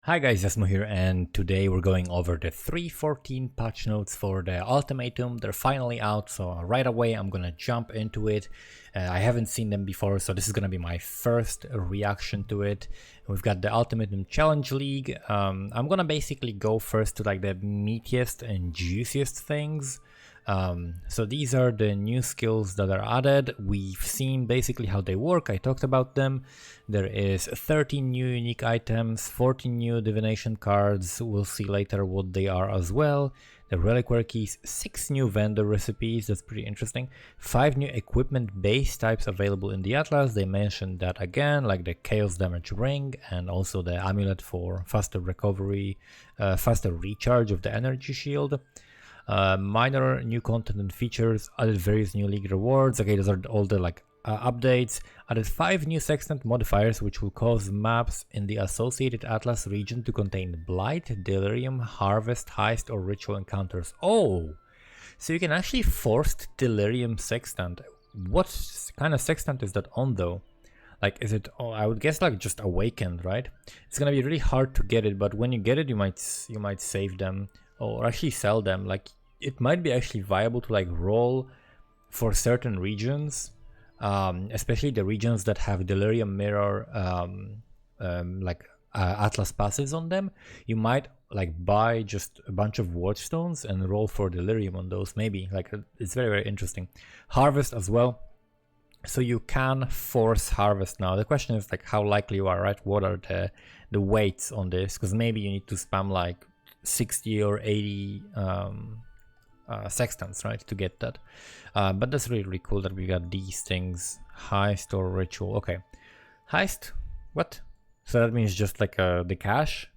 Hi guys, Asmo here, and today we're going over the 3.14 patch notes for the Ultimatum. They're finally out, so right away I'm gonna jump into it. I haven't seen them before, so this is gonna be my first reaction to it. We've got the Ultimatum Challenge League. I'm gonna basically go first to like the meatiest and juiciest things. So these are the new skills that are added. We've seen basically how they work. I talked about them. There is 13 new unique items, 14 new divination cards. We'll see later what they are as well. The reliquary keys, 6 new vendor recipes. That's pretty interesting. 5 new equipment base types available in the Atlas. They mentioned that again, like the Chaos Damage Ring and also the amulet for faster recovery, faster recharge of the energy shield. Minor new content and features, added various new league rewards. Okay, those are all the updates. Added 5 new Sextant Modifiers, which will cause maps in the associated Atlas region to contain Blight, Delirium, Harvest, Heist, or Ritual encounters. Oh! So you can actually force Delirium Sextant. What kind of Sextant is that on though? Like, is it, oh, I would guess like just Awakened, right? It's gonna be really hard to get it, but when you get it, you might save them or actually sell them. Like, it might be actually viable to like roll for certain regions, especially the regions that have Delirium Mirror Atlas passives on them. You might like buy just a bunch of Watchstones and roll for Delirium on those, maybe. Like, it's very, very interesting. Harvest as well. So you can force harvest now. The question is like how likely you are, right? What are the weights on this? Because maybe you need to spam like 60 or 80 sextants, right, to get that. But that's really, really cool that we got these things. Heist or ritual. Okay, heist. What? So that means just like the cash.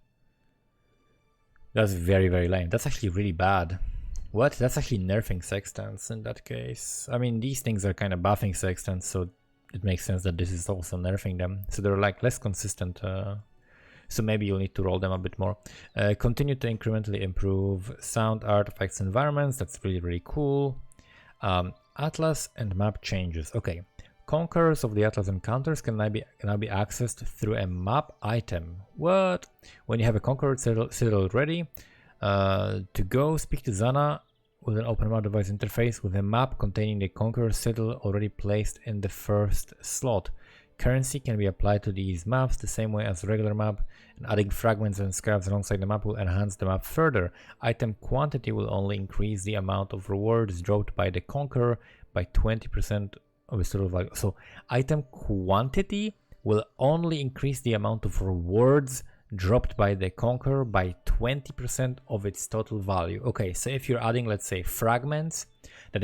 That's very, very lame. That's actually really bad. What? That's actually nerfing sextants in that case. I mean, these things are kind of buffing sextants, so it makes sense that this is also nerfing them. So they're like less consistent. So maybe you'll need to roll them a bit more. Continue to incrementally improve sound, artifacts, environments. That's really, really cool. Atlas and map changes. Okay. Conquerors of the Atlas encounters can now be accessed through a map item. What? When you have a Conqueror citadel ready to go, speak to Zana with an open map device interface with a map containing the Conqueror citadel already placed in the first slot. Currency can be applied to these maps the same way as a regular map, and adding fragments and scraps alongside the map will enhance the map further. Item quantity will only increase the amount of rewards dropped by the Conqueror by 20% of its total value. So item quantity will only increase the amount of rewards dropped by the Conqueror by 20% of its total value. Okay, so if you're adding, let's say, fragments that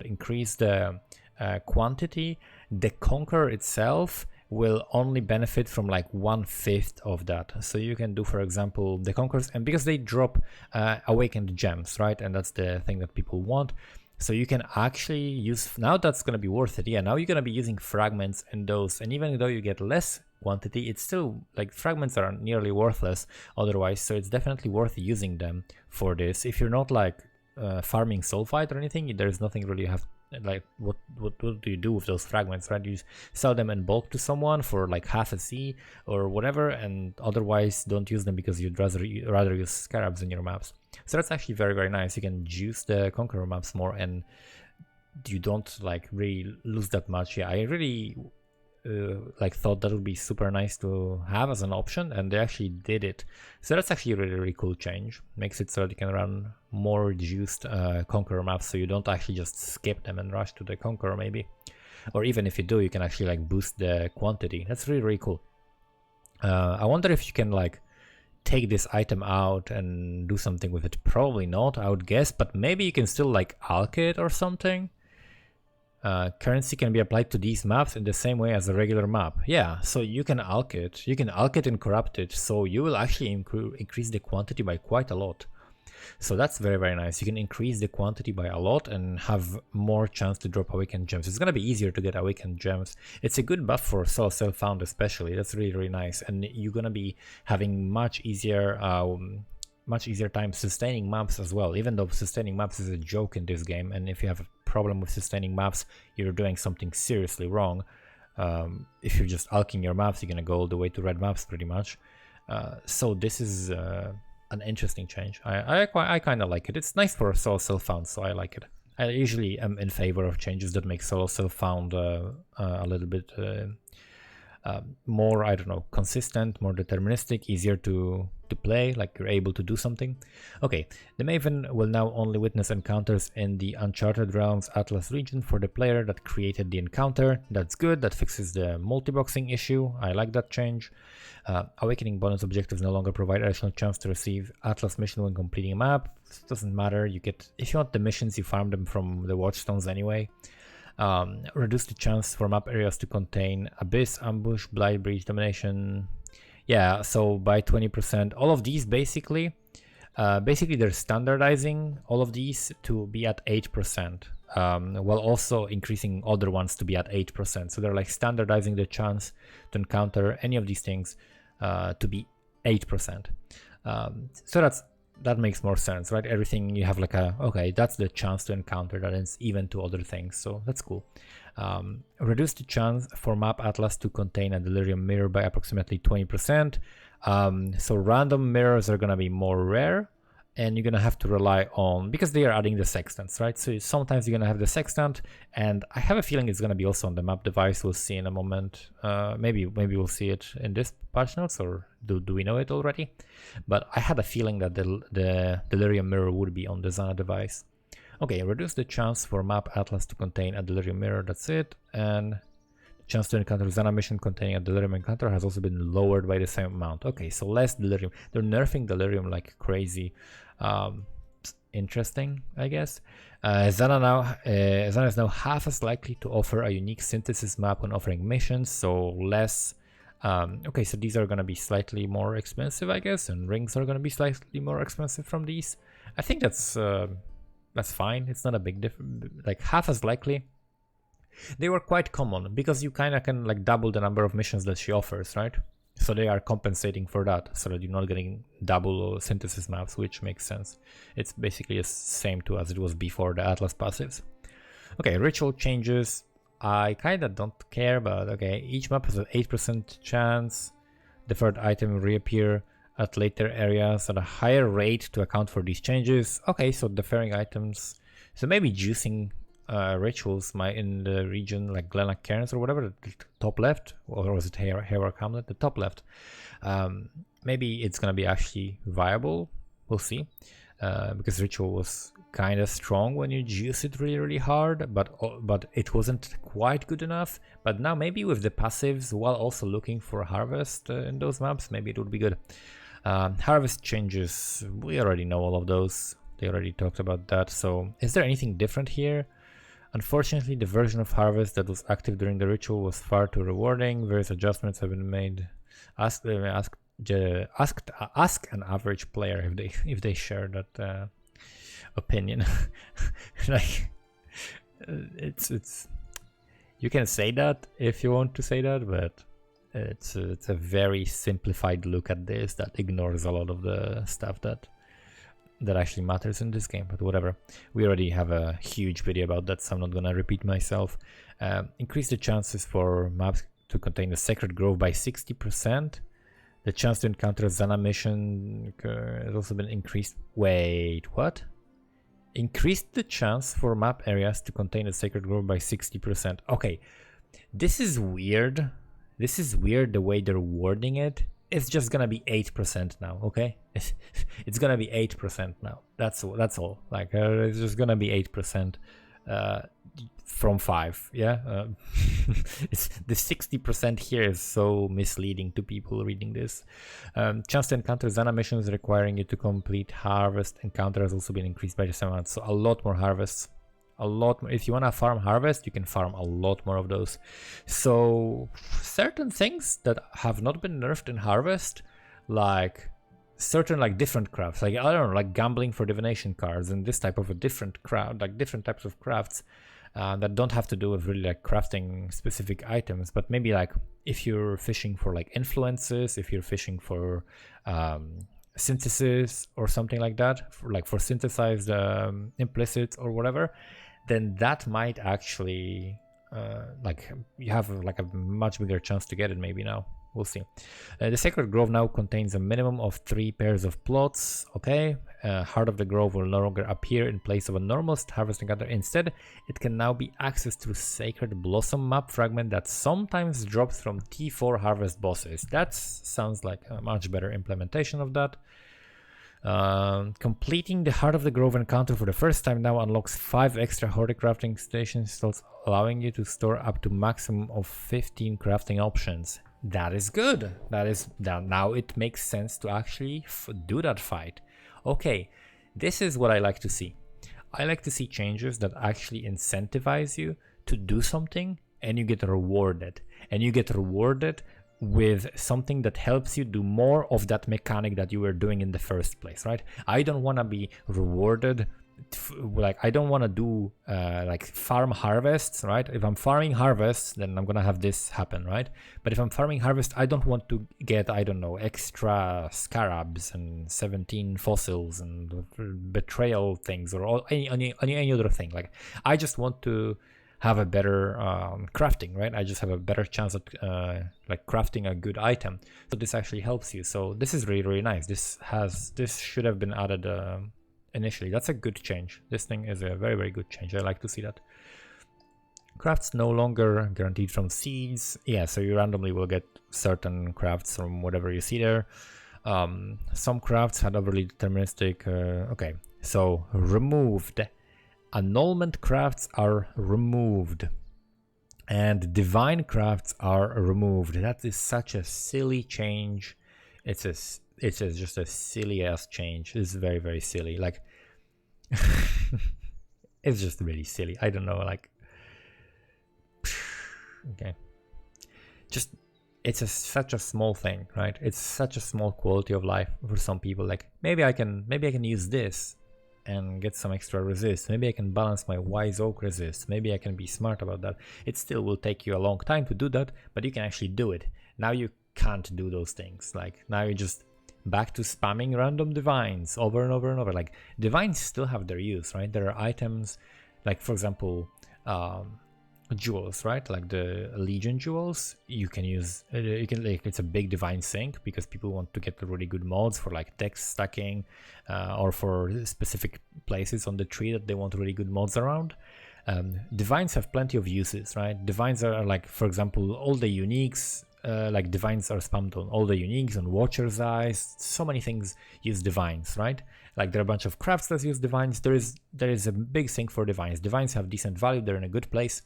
increase the quantity, the Conqueror itself will only benefit from like 1/5 of that. So you can do, for example, the Conquerors, and because they drop awakened gems, right? And that's the thing that people want. So you can actually use, now that's going to be worth it. Yeah, now you're going to be using fragments and those, and even though you get less quantity, it's still like fragments are nearly worthless otherwise, so it's definitely worth using them for this. If you're not like farming sulfite or anything, there's nothing really you have, like what do you do with those fragments, right? You sell them in bulk to someone for like half a C or whatever, and otherwise don't use them because you'd rather use scarabs in your maps. So that's actually very, very nice. You can juice the Conqueror maps more and you don't like really lose that much. Yeah, I really like thought that would be super nice to have as an option, and they actually did it. So that's actually a really, really cool change. Makes it so that you can run more juiced Conqueror maps, so you don't actually just skip them and rush to the Conqueror maybe. Or even if you do, you can actually like boost the quantity. That's really, really cool. I wonder if you can like take this item out and do something with it. Probably not, I would guess, but maybe you can still like alch it or something. Currency can be applied to these maps in the same way as a regular map. Yeah, so you can alch it. You can alch it and corrupt it, so you will actually increase the quantity by quite a lot. So that's very, very nice. You can increase the quantity by a lot and have more chance to drop awakened gems. It's gonna be easier to get awakened gems. It's a good buff for self-found especially. That's really, really nice. And you're gonna be having much easier time sustaining maps as well, even though sustaining maps is a joke in this game, and if you have a problem with sustaining maps, you're doing something seriously wrong. If you're just alching your maps, you're gonna go all the way to red maps pretty much. So this is an interesting change. I kind of like it. It's nice for solo self-found, so I like it. I usually am in favor of changes that make solo self-found a little bit more, I don't know, consistent, more deterministic, easier to play, like you're able to do something. Okay, the Maven will now only witness encounters in the Uncharted Realms Atlas region for the player that created the encounter. That's good, that fixes the multi-boxing issue. I like that change. Awakening bonus objectives no longer provide additional chance to receive Atlas mission when completing a map. It doesn't matter, you get, if you want the missions, you farm them from the Watchstones anyway. Reduce the chance for map areas to contain Abyss, Ambush, Blight, Breach, Domination. Yeah, so by 20%, all of these basically they're standardizing all of these to be at 8%, while also increasing other ones to be at 8%. So they're like standardizing the chance to encounter any of these things to be 8%. So that makes more sense, right? Everything you have like okay, that's the chance to encounter that is even to other things, so that's cool. Reduce the chance for map atlas to contain a delirium mirror by approximately 20%. So random mirrors are gonna be more rare, and you're gonna have to rely on, because they are adding the sextants, right? So sometimes you're gonna have the sextant, and I have a feeling it's gonna be also on the map device. We'll see in a moment. Maybe we'll see it in this patch notes, or do we know it already? But I had a feeling that the delirium mirror would be on the Zana device. Okay, reduce the chance for map atlas to contain a delirium mirror. That's it. And chance to encounter Zana mission containing a delirium encounter has also been lowered by the same amount. Okay, so less delirium. They're nerfing delirium like crazy. Interesting, I guess. Zana is now half as likely to offer a unique synthesis map when offering missions, so less. Okay, so these are gonna be slightly more expensive, I guess, and rings are gonna be slightly more expensive from these. I think that's fine. It's not a big difference. Like half as likely. They were quite common because you kind of can like double the number of missions that she offers, right? So they are compensating for that, so that you're not getting double synthesis maps, which makes sense. It's basically the same to as it was before the Atlas passives. Okay, ritual changes. I kind of don't care, but okay. Each map has an 8% chance deferred item will reappear at later areas at a higher rate to account for these changes. Okay, so deferring items. So maybe juicing rituals in the region like Glenna Cairns or whatever, the top left, or was it Hayward Hamlet, the top left. Maybe it's gonna be actually viable. We'll see, because ritual was kind of strong when you juice it really hard, but it wasn't quite good enough. But now maybe with the passives, while also looking for harvest in those maps, maybe it would be good. Harvest changes, we already know all of those. They already talked about that. So is there anything different here? Unfortunately, the version of Harvest that was active during the ritual was far too rewarding. Various adjustments have been made. Ask an average player if they share that opinion. Like it's you can say that if you want to say that, but it's a very simplified look at this that ignores a lot of the stuff that actually matters in this game, but whatever. We already have a huge video about that, so I'm not gonna repeat myself. Increase the chances for maps to contain the Sacred Grove by 60%. The chance to encounter a Zana mission has also been increased. Wait, what? Increased the chance for map areas to contain the Sacred Grove by 60%. Okay, this is weird. This is weird the way they're wording it. It's just gonna be 8% now, okay? It's gonna be 8% now. That's all. Like it's just gonna be 8% from 5. Yeah, it's the 60% here is so misleading to people reading this. Chance to encounter Zana missions requiring you to complete harvest encounter has also been increased by the same amount. So a lot more harvests. A lot more. If you want to farm harvest, you can farm a lot more of those. So certain things that have not been nerfed in harvest, like certain like different crafts, like I don't know, like gambling for divination cards and this type of a different craft, like different types of crafts that don't have to do with really like crafting specific items, but maybe like if you're fishing for like influences, if you're fishing for synthesis or something like that, for synthesized implicits or whatever, then that might actually like you have like a much bigger chance to get it maybe now. we'll see. The Sacred Grove now contains a minimum of 3 pairs of plots. Okay, Heart of the Grove will no longer appear in place of a normal harvesting gather. Instead, it can now be accessed through Sacred Blossom map fragment that sometimes drops from T4 harvest bosses. That sounds like a much better implementation of that. Completing the Heart of the Grove encounter for the first time now unlocks 5 extra Horde crafting station slots, allowing you to store up to maximum of 15 crafting options. That is good. Now it makes sense to actually do that fight. Okay, this is what I like to see. I like to see changes that actually incentivize you to do something, and you get rewarded. And you get rewarded with something that helps you do more of that mechanic that you were doing in the first place, right? I don't want to be rewarded, like I don't want to do like farm harvests, right? If I'm farming harvests, then I'm gonna have this happen, right? But if I'm farming harvest, I don't want to get, I don't know, extra scarabs and 17 fossils and betrayal things or any other thing. Like I just want to have a better crafting, right? I just have a better chance at like crafting a good item. So this actually helps you. So this is really, really nice. This should have been added initially. That's a good change. This thing is a very, very good change. I like to see that. Crafts no longer guaranteed from seeds. Yeah, so you randomly will get certain crafts from whatever you see there. Some crafts had overly deterministic. Okay, so removed. Annulment crafts are removed, and divine crafts are removed. That is such a silly change. It's just a silly ass change. It's very, very silly. Like it's just really silly. I don't know. Like okay, just it's such a small thing, right? It's such a small quality of life for some people. Like maybe I can use this and get some extra resist. Maybe I can balance my wise oak resist. Maybe I can be smart about that. It still will take you a long time to do that, but you can actually do it. Now you can't do those things. Like now you're just back to spamming random divines over and over and over. Like divines still have their use, right? There are items like, for example, jewels, right? Like the Legion jewels, you can use, like it's a big divine sink because people want to get really good mods for like text stacking or for specific places on the tree that they want really good mods around. Divines have plenty of uses, right? Divines are like, for example, all the uniques, like divines are spammed on all the uniques, on Watcher's Eyes. So many things use divines, right? Like there are a bunch of crafts that use divines. There is a big sink for divines. Divines have decent value. They're in a good place.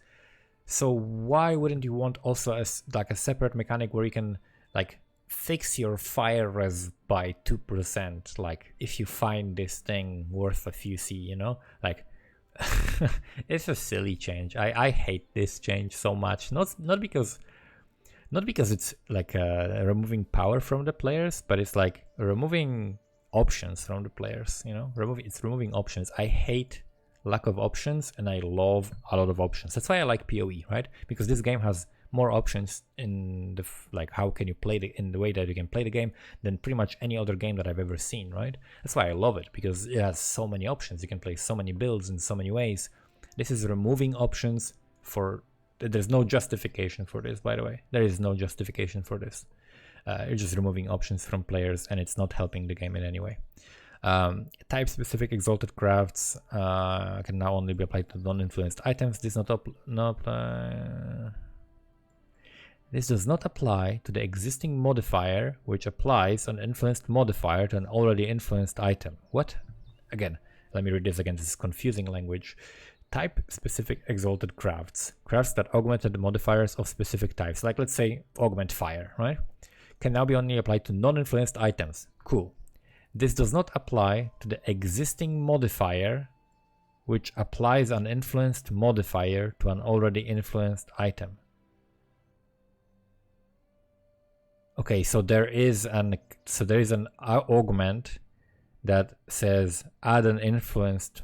So why wouldn't you want also like a separate mechanic where you can like fix your fire res by 2%? Like if you find this thing worth a few C, you know, like it's a silly change. I hate this change so much. Not because it's like removing power from the players, but it's like removing options from the players. You know, it's removing options. I hate lack of options, and I love a lot of options. That's why I like POE, right? Because this game has more options in the like how can you play in the way that you can play the game than pretty much any other game that I've ever seen, right? That's why I love it, because it has so many options. You can play so many builds in so many ways. This is removing options for. There's no justification for this, by the way. There is no justification for this. You're just removing options from players, and it's not helping the game in any way. Type-specific exalted crafts can now only be applied to non-influenced items. This does not apply to the existing modifier, which applies an influenced modifier to an already influenced item. What? Again, let me read this again. This is confusing language. Type-specific exalted crafts. Crafts that augmented modifiers of specific types. Like, let's say, augment fire, right? Can now be only applied to non-influenced items. Cool. This does not apply to the existing modifier, which applies an influenced modifier to an already influenced item. Okay, so there is an augment that says add an influence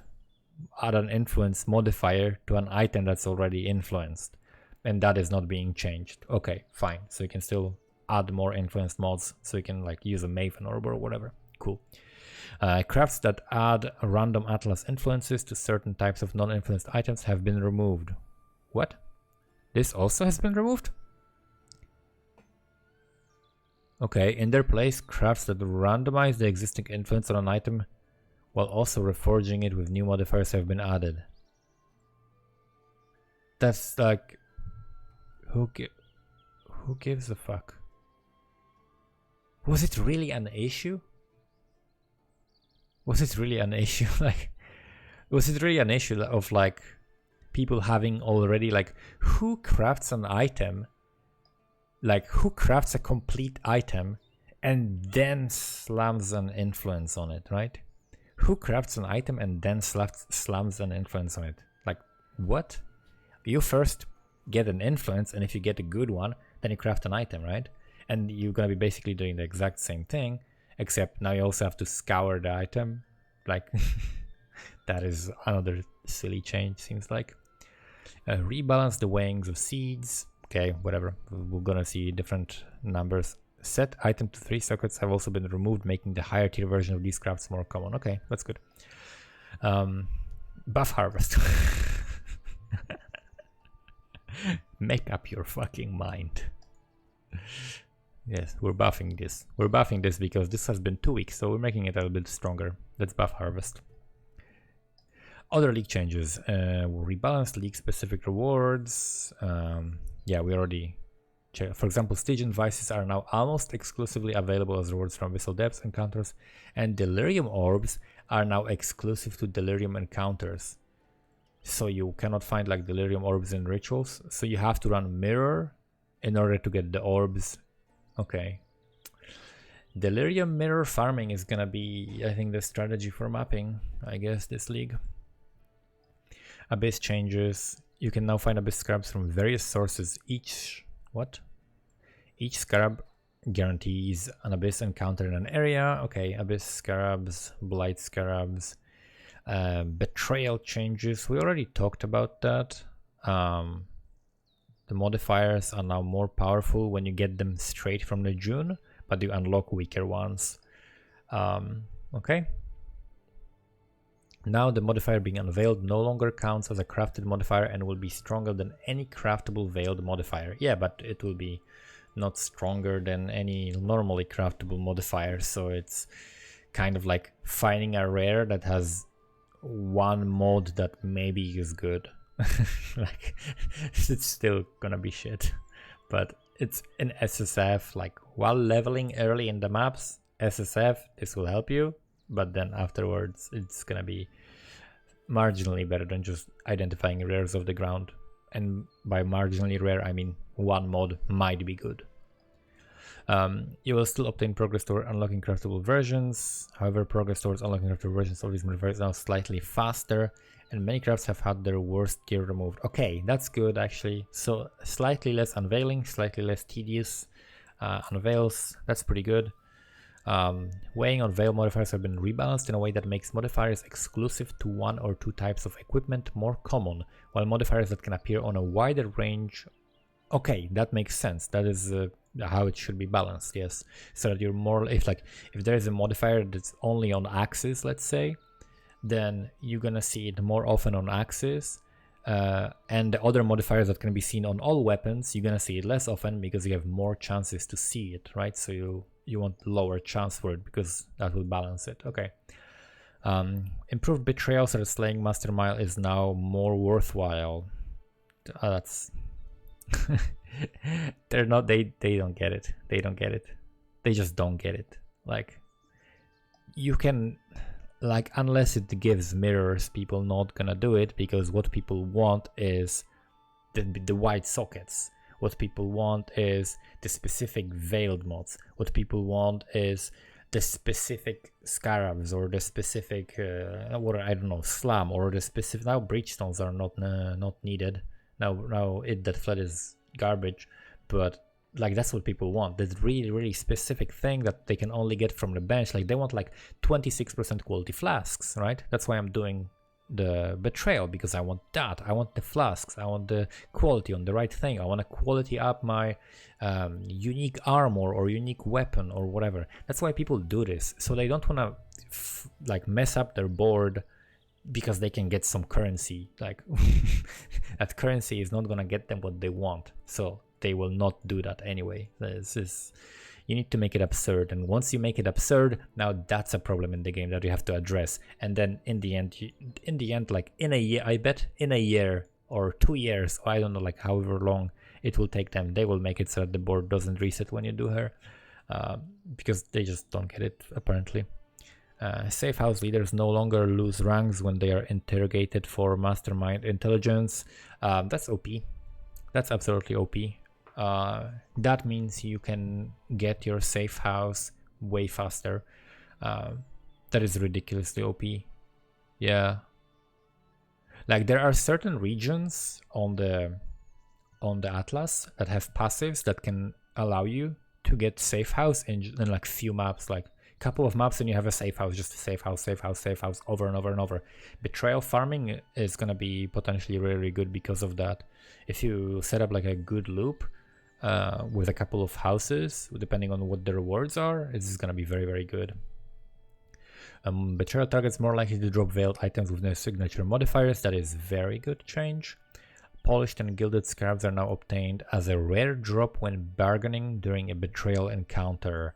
modifier to an item that's already influenced, and that is not being changed. Okay, fine. So you can still add more influenced mods, so you can like use a Maven orb or whatever. Cool. Crafts that add random Atlas influences to certain types of non-influenced items have been removed. What? This also has been removed? Okay, in their place, crafts that randomize the existing influence on an item while also reforging it with new modifiers have been added. That's like, who gives a fuck? Was it really an issue? Was it really an issue? Like, was it really an issue of like people having already like, who crafts an item? Like, who crafts a complete item and then slams an influence on it, right? Who crafts an item and then slams an influence on it? Like, what? You first get an influence, and if you get a good one, then you craft an item, right? And you're gonna be basically doing the exact same thing, except now you also have to scour the item. Like, that is another silly change, seems like. Rebalance the weighings of seeds. Okay, whatever. We're gonna see different numbers. Set item to 3 sockets have also been removed, making the higher tier version of these crafts more common. Okay, that's good. Buff harvest. Make up your fucking mind. Yes, we're buffing this. We're buffing this because this has been 2 weeks, so we're making it a little bit stronger. Let's buff harvest. Other league changes. We'll rebalance league specific rewards. Yeah, we already checked. For example, Stygian Vices are now almost exclusively available as rewards from Abyssal Depths encounters, and Delirium Orbs are now exclusive to Delirium encounters. So you cannot find like Delirium Orbs in rituals, so you have to run Mirror in order to get the orbs. Okay. Delirium Mirror farming is gonna be, I think, the strategy for mapping, I guess, this league. Abyss changes. You can now find Abyss Scarabs from various sources. Each Scarab guarantees an Abyss encounter in an area. Okay, Abyss Scarabs, Blight Scarabs. Betrayal changes. We already talked about that. The modifiers are now more powerful when you get them straight from the June, but you unlock weaker ones. Okay. Now the modifier being unveiled no longer counts as a crafted modifier and will be stronger than any craftable veiled modifier. Yeah, but it will be not stronger than any normally craftable modifier, so it's kind of like finding a rare that has one mod that maybe is good. Like, it's still gonna be shit, but it's an SSF. Like, while leveling early in the maps, SSF, this will help you, but then afterwards it's gonna be marginally better than just identifying rares of the ground. And by marginally rare, I mean one mod might be good. You will still obtain progress toward unlocking craftable versions. However, progress towards unlocking craftable versions of these modifiers is now slightly faster, and many crafts have had their worst gear removed. Okay, that's good actually. So slightly less unveiling, slightly less tedious unveils. That's pretty good. Weighing on veil modifiers have been rebalanced in a way that makes modifiers exclusive to 1 or 2 types of equipment more common, while modifiers that can appear on a wider range. Okay, that makes sense. That is how it should be balanced, yes. So that you're more, if there is a modifier that's only on axis, let's say, then you're gonna see it more often on axis, and the other modifiers that can be seen on all weapons, you're gonna see it less often because you have more chances to see it, right? So you want lower chance for it because that will balance it. Okay. Improved betrayal so that slaying Master Mile is now more worthwhile. That's they're not, they don't get it. They don't get it. They just don't get it. Like, you can, like, unless it gives mirrors, people not gonna do it, because what people want is the white sockets. What people want is the specific veiled mods. What people want is the specific scarabs, or the specific what, I don't know, slam, or the specific, now breachstones are not needed. Now it that fled is garbage, but like, that's what people want. This really specific thing that they can only get from the bench. Like, they want like 26% quality flasks, right? That's why I'm doing the betrayal, because I want that. I want the flasks, I want the quality on the right thing, I want to quality up my unique armor or unique weapon or whatever. That's why people do this. So they don't want to like mess up their board because they can get some currency. Like, that currency is not gonna get them what they want, so they will not do that anyway. This is, You need to make it absurd, and once you make it absurd, now that's a problem in the game that you have to address. And then in the end, like in a year, I bet in a year or 2 years, or I don't know, like however long it will take them, they will make it so that the board doesn't reset when you do her, because they just don't get it apparently. Safe house leaders no longer lose ranks when they are interrogated for mastermind intelligence. That's OP. That's absolutely OP. That means you can get your safe house way faster. That is ridiculously OP. Yeah. Like there are certain regions on the Atlas that have passives that can allow you to get safe house in like few maps, like couple of maps, and you have a safe house, just a safe house over and over and over. Betrayal farming is gonna be potentially really good because of that. If you set up like a good loop with a couple of houses, depending on what the rewards are, it's gonna be very, very good. Betrayal targets more likely to drop veiled items with no signature modifiers. That is very good change. Polished and gilded scarabs are now obtained as a rare drop when bargaining during a betrayal encounter.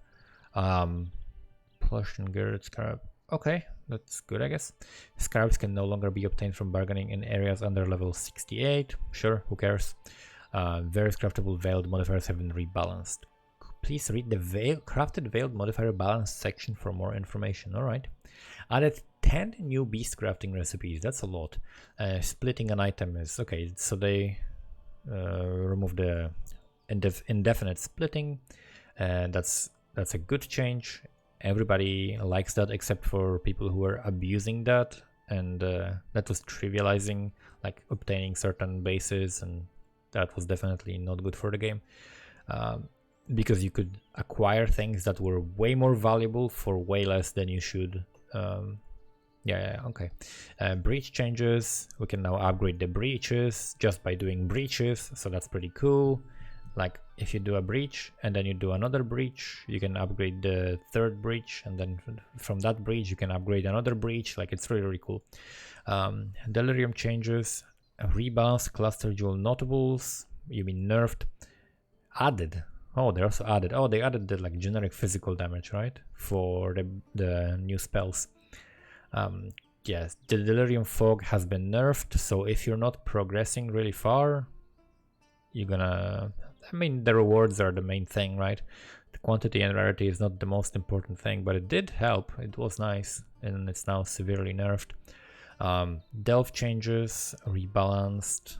Polished and gilded scarab. Okay, that's good, I guess. Scarabs can no longer be obtained from bargaining in areas under level 68. Sure, who cares? Various craftable veiled modifiers have been rebalanced. Please read the crafted veiled modifier balance section for more information. Alright. Added 10 new beast crafting recipes. That's a lot. Splitting an item is okay, so they remove the indefinite splitting, and that's a good change. Everybody likes that except for people who are abusing that, and that was trivializing like obtaining certain bases, and that was definitely not good for the game, because you could acquire things that were way more valuable for way less than you should. Okay. Breach changes. We can now upgrade the breaches just by doing breaches, so that's pretty cool. Like if you do a breach and then you do another breach, you can upgrade the third breach, and then from that breach you can upgrade another breach. Like it's really, really cool. Delirium changes. Rebalance cluster jewel notables. You mean nerfed? Added. Oh, they also added. Oh, they added the like generic physical damage, right? For the new spells. Yes, the delirium fog has been nerfed. So if you're not progressing really far, you're gonna. I mean, the rewards are the main thing, right? The quantity and rarity is not the most important thing, but it did help. It was nice, and it's now severely nerfed. Delve changes, rebalanced.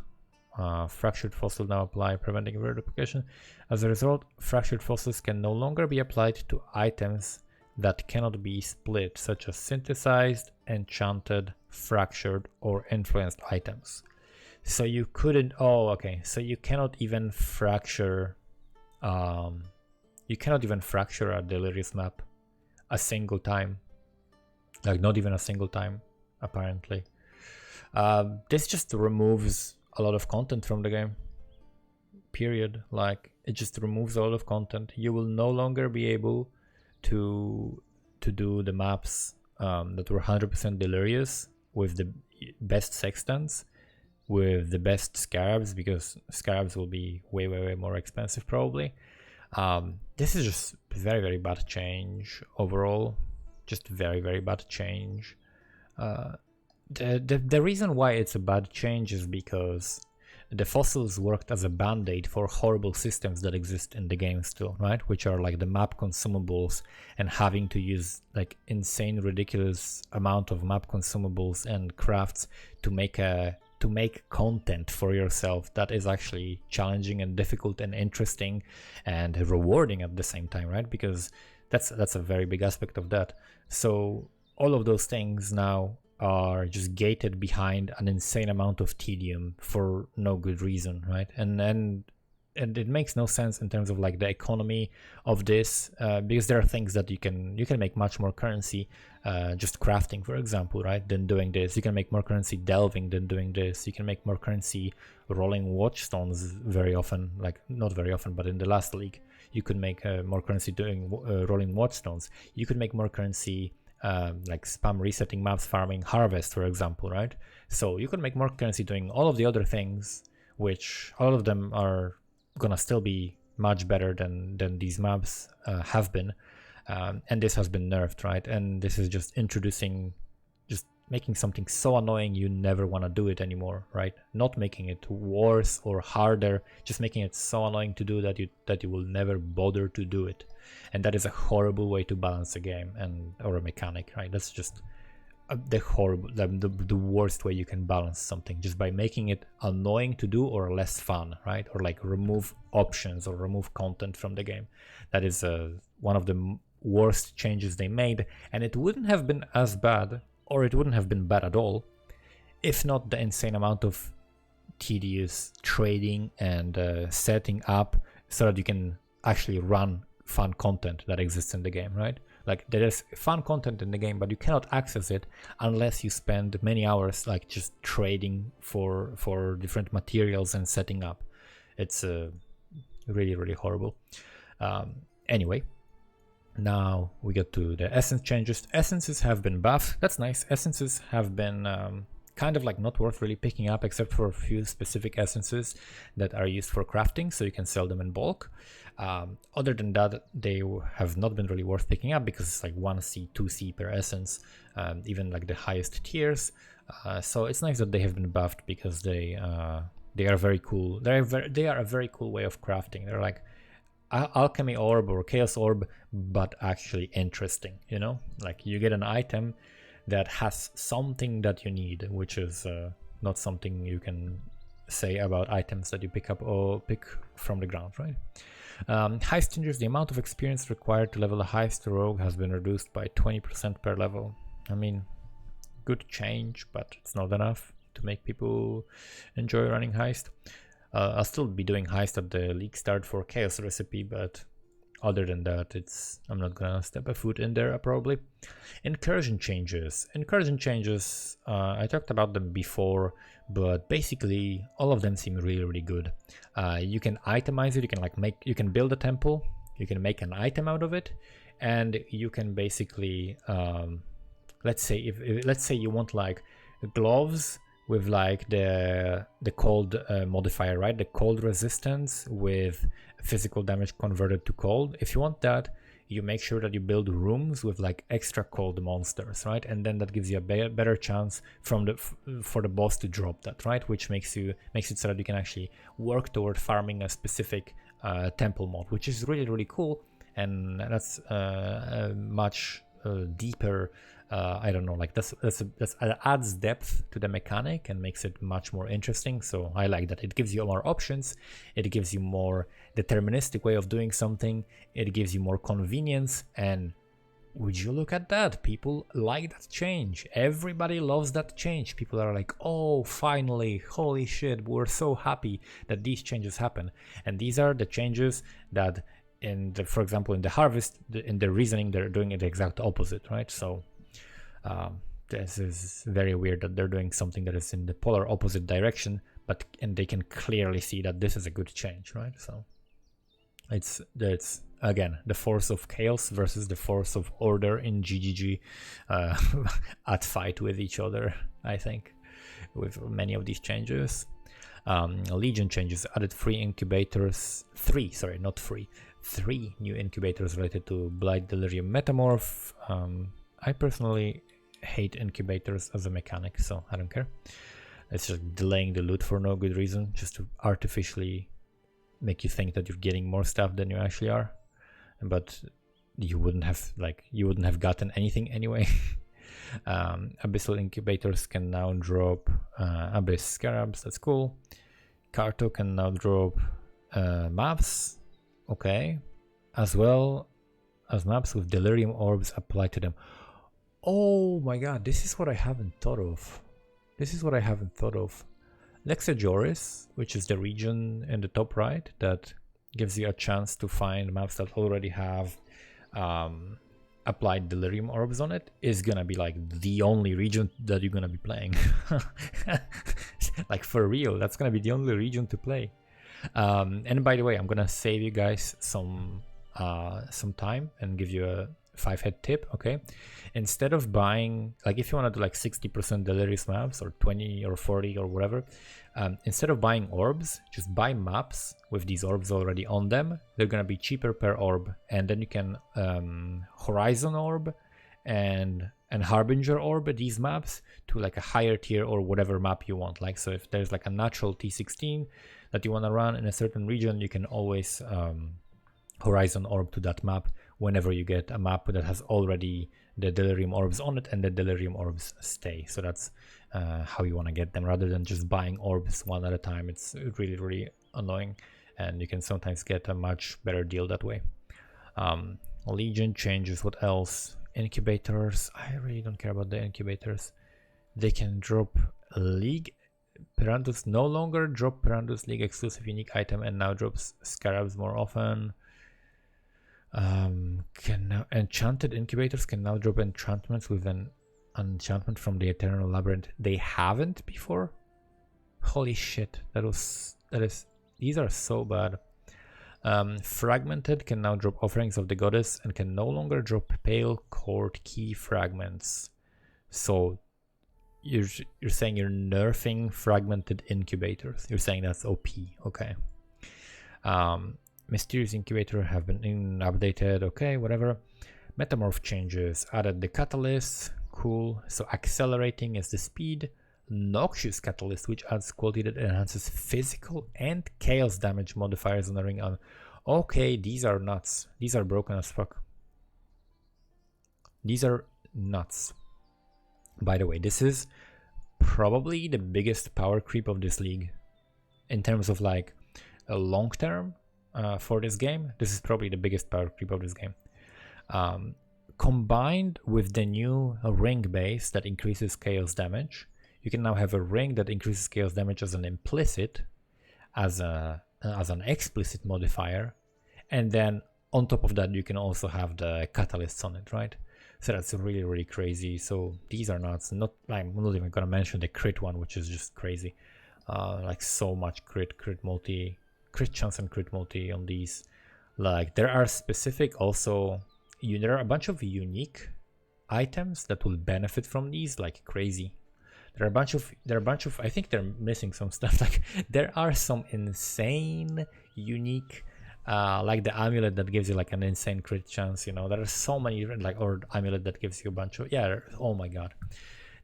Fractured fossil now apply, preventing reduplication. As a result, fractured fossils can no longer be applied to items that cannot be split, such as synthesized, enchanted, fractured, or influenced items. So you couldn't. Oh, okay. So you cannot even fracture. You cannot even fracture a delirious map a single time. Like not even a single time, apparently. This just removes a lot of content from the game. Period. Like it just removes a lot of content. You will no longer be able to do the maps that were 100% delirious with the best sextants, with the best scarabs, because scarabs will be way more expensive probably. This is just very, very bad change overall. Just very, very bad change. The reason why it's a bad change is because the fossils worked as a band-aid for horrible systems that exist in the game still, right? Which are like the map consumables and having to use like insane, ridiculous amount of map consumables and crafts to make content for yourself that is actually challenging and difficult and interesting and rewarding at the same time, right? Because that's a very big aspect of that. So all of those things now are just gated behind an insane amount of tedium for no good reason, right? And it makes no sense in terms of like the economy of this, because there are things that you can make much more currency just crafting, for example, right, than doing this. You can make more currency delving than doing this. You can make more currency rolling watchstones very often, like not very often, but in the last league you could make more currency doing rolling watchstones. You could make more currency like spam resetting maps, farming, harvest, for example, right? So you could make more currency doing all of the other things, which all of them are gonna still be much better than these maps have been, and this has been nerfed, right? And this is just making something so annoying you never want to do it anymore, right? Not making it worse or harder, just making it so annoying to do that you will never bother to do it. And that is a horrible way to balance a game or a mechanic, right? That's just the worst way you can balance something, just by making it annoying to do or less fun, right? Or like remove options or remove content from the game. That is one of the worst changes they made, and it wouldn't have been as bad, or it wouldn't have been bad at all, if not the insane amount of tedious trading and setting up so that you can actually run fun content that exists in the game, right? Like, there is fun content in the game, but you cannot access it unless you spend many hours like just trading for different materials and setting up. It's really, really horrible. Anyway, now we get to the essence changes. Essences have been buffed. That's nice. Essences have been kind of like not worth really picking up, except for a few specific essences that are used for crafting, so you can sell them in bulk. Other than that, they have not been really worth picking up because it's like 1C, 2C per essence, even like the highest tiers. So it's nice that they have been buffed, because they are very cool. They are a very cool way of crafting. They're like alchemy orb or chaos orb, but actually interesting, you know? Like, you get an item that has something that you need, which is not something you can say about items that you pick up or pick from the ground, right? Heist changes. The amount of experience required to level a heist rogue has been reduced by 20% per level. I mean, good change, but it's not enough to make people enjoy running heist. I'll still be doing heist at the league start for chaos recipe, but other than that, I'm not gonna step a foot in there probably. Incursion changes. I talked about them before, but basically all of them seem really, really good. You can itemize it. You can you can build a temple. You can make an item out of it, and you can basically let's say you want like gloves with like the cold modifier, right? The cold resistance with physical damage converted to cold. If you want that, you make sure that you build rooms with like extra cold monsters, right? And then that gives you a better chance for the boss to drop that, right? Which makes it so that you can actually work toward farming a specific temple mod, which is really, really cool. And that's a much deeper, I don't know, like that adds depth to the mechanic and makes it much more interesting. So I like that. It gives you more options. It gives you more deterministic way of doing something. It gives you more convenience. And would you look at that? People like that change. Everybody loves that change. People are like, oh, finally, holy shit, we're so happy that these changes happen. And these are the changes that, for example, in the harvest, in the reasoning, they're doing it the exact opposite, right? So this is very weird that they're doing something that is in the polar opposite direction, and they can clearly see that this is a good change, right? So it's again the force of chaos versus the force of order in GGG at fight with each other, I think, with many of these changes. Legion changes added 3 new incubators related to Blight, Delirium, Metamorph. I personally hate incubators as a mechanic, so I don't care. It's just delaying the loot for no good reason, just to artificially make you think that you're getting more stuff than you actually are, but you wouldn't have gotten anything anyway. Abyssal incubators can now drop Abyss Scarabs, that's cool. Carto can now drop maps, okay, as well as maps with Delirium Orbs applied to them. Oh my god, this is what I haven't thought of. Lexajoris, which is the region in the top right that gives you a chance to find maps that already have applied Delirium Orbs on it, is gonna be like the only region that you're gonna be playing. Like, for real, that's gonna be the only region to play. And by the way, I'm gonna save you guys some time and give you a 5-head tip, okay? Instead of buying, like if you want to do like 60% delirious maps or 20 or 40 or whatever, instead of buying orbs, just buy maps with these orbs already on them. They're gonna be cheaper per orb, and then you can Horizon orb and Harbinger orb these maps to like a higher tier or whatever map you want. Like, so if there's like a natural T16 that you want to run in a certain region, you can always Horizon orb to that map whenever you get a map that has already the Delirium orbs on it and the Delirium orbs stay. So that's how you want to get them, rather than just buying orbs one at a time. It's really, really annoying, and you can sometimes get a much better deal that way. Legion changes, what else? Incubators, I really don't care about the incubators. They can drop League Perandus, no longer drop Perandus League exclusive unique item, and now drops Scarabs more often. Enchanted incubators can now drop enchantments with an enchantment from the Eternal Labyrinth they haven't before. Holy shit, these are so bad. Fragmented can now drop offerings of the goddess and can no longer drop pale cord key fragments. So you're saying you're nerfing fragmented incubators. You're saying that's OP, okay. Mysterious incubator have been updated, okay, whatever. Metamorph changes, added the catalyst, cool. So accelerating is the speed. Noxious catalyst, which adds quality that enhances physical and chaos damage modifiers on the ring. Okay, these are nuts. These are broken as fuck. These are nuts. By the way, this is probably the biggest power creep of this league in terms of like a long term for this game. This is probably the biggest power creep of this game. Combined with the new ring base that increases chaos damage, you can now have a ring that increases chaos damage as an implicit, as an explicit modifier, and then on top of that you can also have the catalysts on it, right? So that's really, really crazy. So these are nuts. I'm not even gonna mention the crit one, which is just crazy. Like so much crit chance and crit multi on these. Like there are specific also, there are a bunch of unique items that will benefit from these like crazy. There are a bunch of, I think they're missing some stuff. Like there are some insane unique, like the amulet that gives you like an insane crit chance, you know. There are so many, like, or amulet that gives you a bunch of, yeah, oh my god.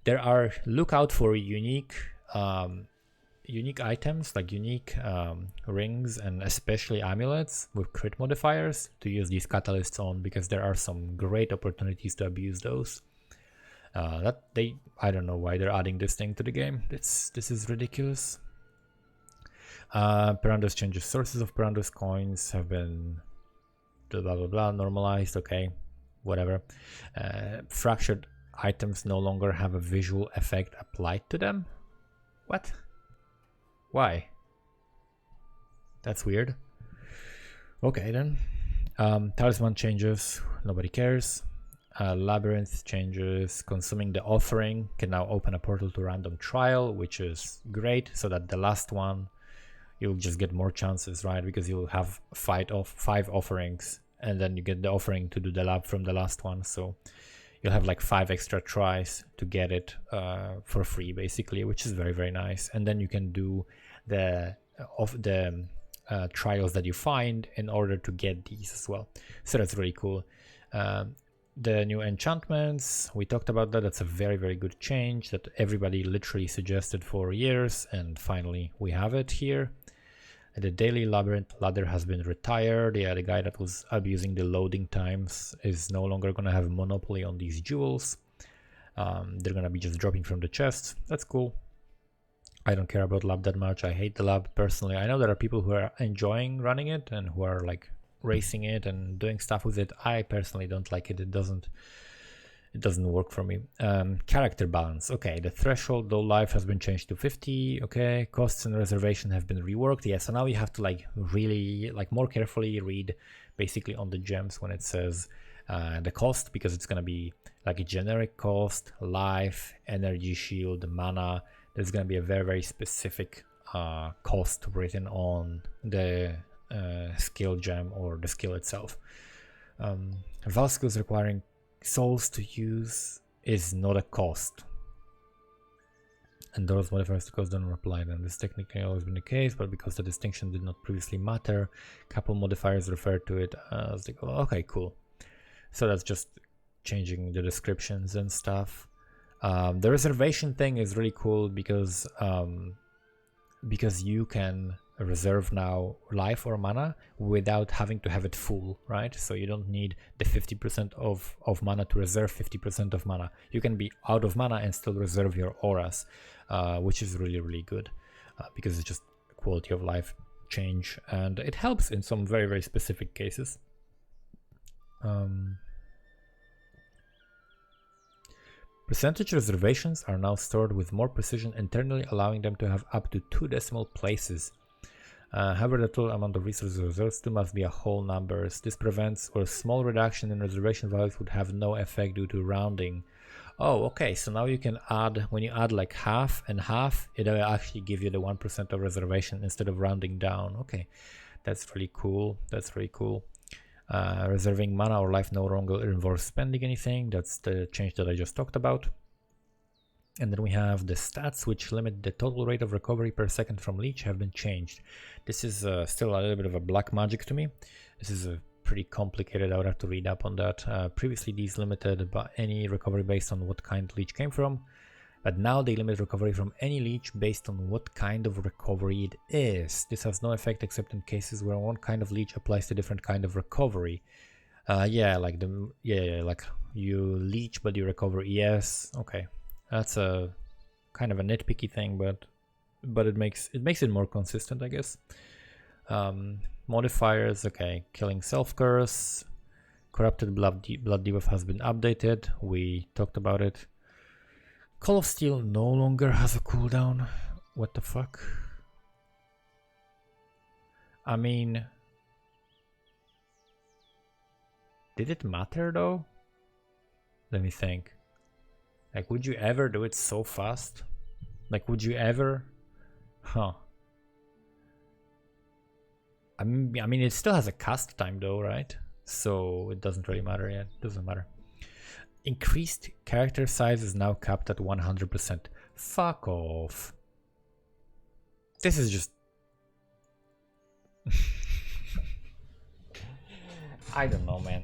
There are, look out for unique items, like unique rings and especially amulets with crit modifiers to use these catalysts on, because there are some great opportunities to abuse those. I don't know why they're adding this thing to the game. This is ridiculous. Perandus changes. Sources of Perandus coins have been blah blah blah normalized. Okay, whatever. Fractured items no longer have a visual effect applied to them. What? Why? That's weird. Okay then. Talisman changes. Nobody cares. Labyrinth changes. Consuming the offering can now open a portal to random trial, which is great, so that the last one you'll just get more chances, right? Because you'll have 5 offerings, and then you get the offering to do the lab from the last one, so you'll have like 5 extra tries to get it for free, basically, which is very, very nice. And then you can do the trials that you find in order to get these as well. So that's really cool. The new enchantments, we talked about that. That's a very, very good change that everybody literally suggested for years, and finally we have it here. The daily labyrinth ladder has been retired. Yeah, the guy that was abusing the loading times is no longer gonna have a monopoly on these jewels. They're gonna be just dropping from the chests. That's cool. I don't care about lab that much. I hate the lab personally. I know there are people who are enjoying running it and who are like racing it and doing stuff with it. I personally don't like it. It doesn't work for me. Character balance. Okay, the threshold though life has been changed to 50. Okay, costs and reservation have been reworked. Yeah, so now you have to like really like more carefully read basically on the gems when it says the cost, because it's gonna be like a generic cost, life, energy shield, mana. There's gonna be a very, very specific cost written on the skill gem or the skill itself. Val skills requiring souls to use is not a cost. And those modifiers to cost don't apply then. This technically always been the case, but because the distinction did not previously matter, couple modifiers refer to it as the okay, cool. So that's just changing the descriptions and stuff. The reservation thing is really cool because you can reserve now life or mana without having to have it full, right? So you don't need the 50% of mana to reserve 50% of mana. You can be out of mana and still reserve your auras, which is really, really good because it's just quality of life change, and it helps in some very, very specific cases. Percentage reservations are now stored with more precision internally, allowing them to have up to 2 decimal places. However, the total amount of resources reserved still must be a whole numbers. This prevents or a small reduction in reservation values would have no effect due to rounding. Oh, okay, so now you can add, when you add like half and half, it'll actually give you the 1% of reservation instead of rounding down. Okay, that's really cool. That's really cool. Reserving mana or life no longer involves spending anything. That's the change that I just talked about. And then we have the stats, which limit the total rate of recovery per second from leech, have been changed. This is still a little bit of a black magic to me. This is pretty complicated. I would have to read up on that. Previously, these limited by any recovery based on what kind leech came from, but now they limit recovery from any leech based on what kind of recovery it is. This has no effect except in cases where one kind of leech applies to different kind of recovery. Like you leech but you recover ES. Okay. That's a kind of a nitpicky thing, but it makes it more consistent, I guess. Modifiers, okay, killing self curse, corrupted blood debuff has been updated. We talked about it. Call of Steel no longer has a cooldown. What the fuck? I mean, did it matter though? Let me think. Like, would you ever do it so fast? Like, would you ever? Huh. I mean, it still has a cast time though, right? So it doesn't really matter yet. Doesn't matter. Increased character size is now capped at 100%. Fuck off. This is just... I don't know, man.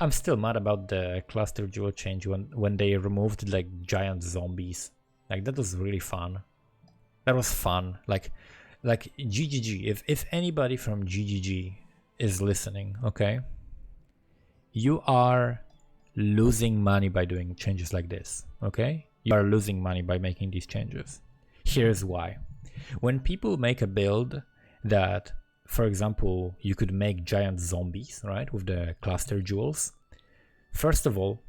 I'm still mad about the cluster jewel change when they removed like giant zombies. Like, that was really fun. That was fun. Like GGG. If anybody from GGG is listening, okay, you are losing money by doing changes like this. Okay, you are losing money by making these changes. Here's why. When people make a build that, for example, you could make giant zombies, right, with the cluster jewels. First of all,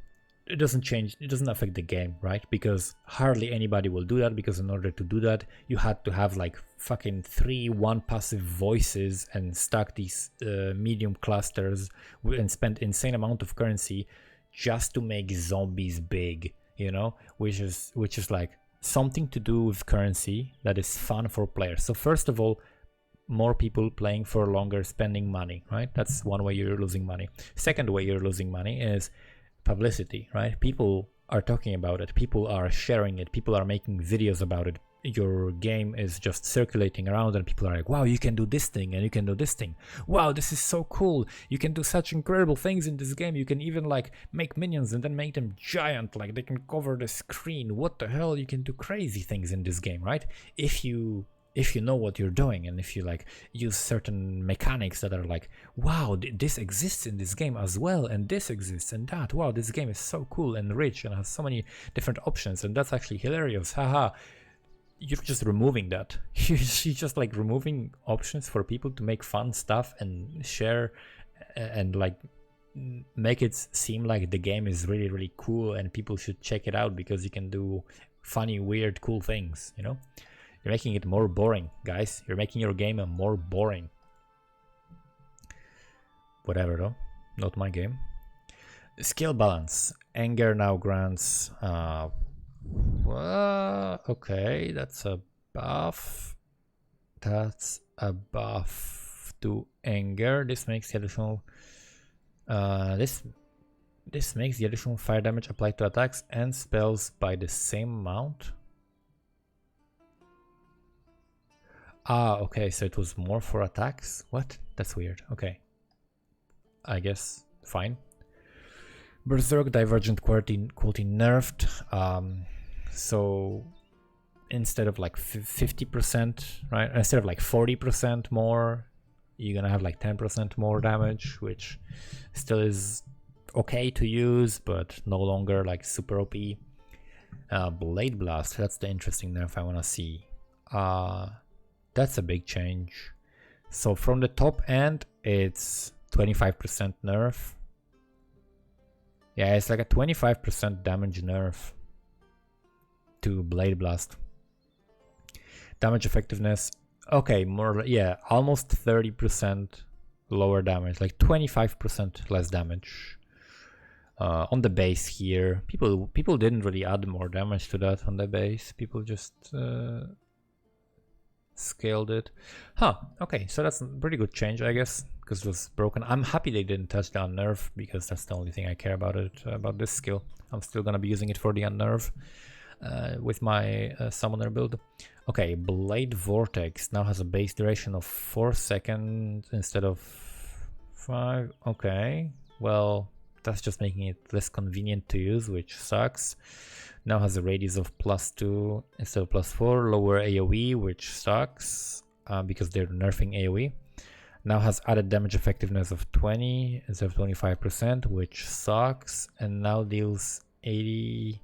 it doesn't affect the game, right? Because hardly anybody will do that, because in order to do that, you had to have like fucking 3 passive voices and stack these medium clusters and spend insane amount of currency just to make zombies big, you know, which is like something to do with currency that is fun for players. So first of all, more people playing for longer, spending money, right? That's one way you're losing money. Second way you're losing money is publicity, right? People are talking about it, people are sharing it, people are making videos about it. Your game is just circulating around and people are like, wow, you can do this thing and you can do this thing. Wow, this is so cool. You can do such incredible things in this game. You can even like make minions and then make them giant, like they can cover the screen. What the hell? You can do crazy things in this game, right? If you know what you're doing, and if you like use certain mechanics that are like, wow, this exists in this game as well, and this exists and that, wow, this game is so cool and rich and has so many different options, and that's actually hilarious, haha. You're just removing that. You're just like removing options for people to make fun stuff and share and like make it seem like the game is really, really cool and people should check it out because you can do funny, weird, cool things, you know? You're making it more boring, guys. You're making your game more boring. Whatever though, not my game. Skill balance. Anger now grants... okay, that's a buff. That's a buff to Anger. This makes the additional this makes the additional fire damage applied to attacks and spells by the same amount. Ah, okay, so it was more for attacks? What? That's weird. Okay. I guess fine. Berserk Divergent quality nerfed. So instead of like 50%, right? Instead of like 40% more, you're gonna have like 10% more damage, which still is okay to use, but no longer like super OP. Blade Blast, that's the interesting nerf I wanna see. That's a big change. So from the top end, it's 25% nerf. Yeah, it's like a 25% damage nerf to Blade Blast. Damage effectiveness, okay, more, yeah, almost 30% lower damage, like 25% less damage. On the base here, people didn't really add more damage to that on the base. People just scaled it. Huh, okay, so that's a pretty good change, I guess, because it was broken. I'm happy they didn't touch the Unnerve, because that's the only thing I care about about this skill. I'm still gonna be using it for the Unnerve with my Summoner build. Okay, Blade Vortex now has a base duration of 4 seconds instead of 5. Okay, well, that's just making it less convenient to use, which sucks. Now has a radius of +2 instead of +4, lower AoE, which sucks because they're nerfing AoE. Now has added damage effectiveness of 20 instead of 25%, which sucks, and now deals 80.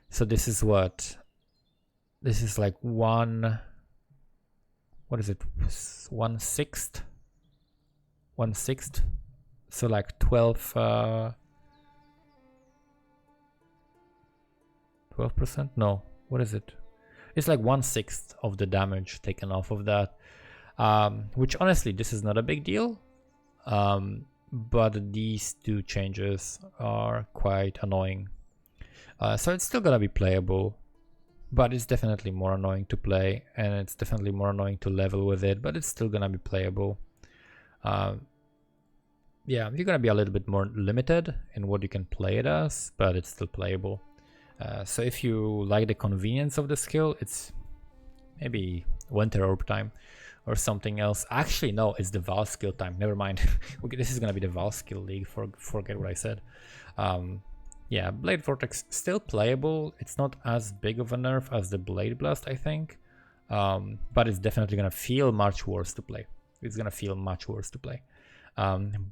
So this is what? This is like what is it? 1/6? 1/6? So like 12%? No, what is it? It's like 1/6 of the damage taken off of that. Which honestly, this is not a big deal. But these two changes are quite annoying. So it's still gonna be playable, but it's definitely more annoying to play, and it's definitely more annoying to level with it, but it's still gonna be playable. Yeah, you're gonna be a little bit more limited in what you can play it as, but it's still playable. So if you like the convenience of the skill, it's maybe Winter Orb time or something else. Actually, no, it's the Val skill time. Never mind. This is gonna be the Val skill league. Forget what I said. Yeah, Blade Vortex still playable. It's not as big of a nerf as the Blade Blast, I think, but it's definitely gonna feel much worse to play. It's gonna feel much worse to play.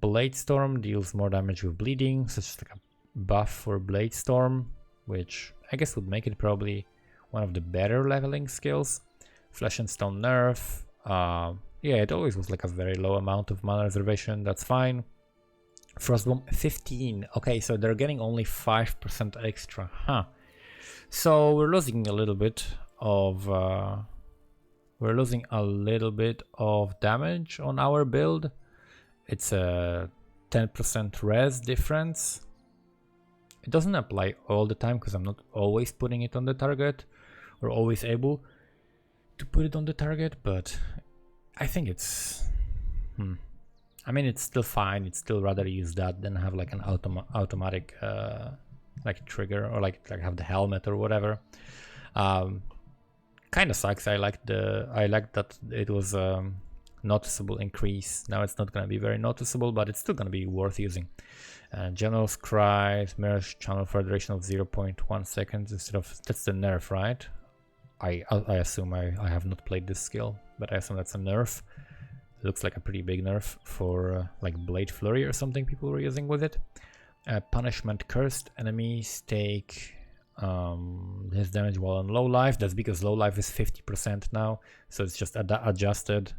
Blade Storm deals more damage with bleeding, so it's just like a buff for Blade Storm, which I guess would make it probably one of the better leveling skills. Flesh and Stone nerf. Yeah, it always was like a very low amount of mana reservation. That's fine. Frostbomb 15. Okay, so they're getting only 5% extra. Huh. So we're losing a little bit of damage on our build. It's a 10% res difference. It doesn't apply all the time because I'm not always putting it on the target or always able to put it on the target, but I think it's I mean, it's still fine. It's still rather use that than have like an automatic like trigger, or like have the helmet or whatever. Kind of sucks. I like that it was noticeable increase. Now it's not going to be very noticeable, but it's still going to be worth using. General's Cry, Mirage Channel for a duration of 0.1 seconds instead of, that's the nerf, right? I assume I have not played this skill, but I assume that's a nerf. It looks like a pretty big nerf for like Blade Flurry or something people were using with it. Punishment Cursed enemies take his damage while on low life. That's because low life is 50% now, so it's just adjusted.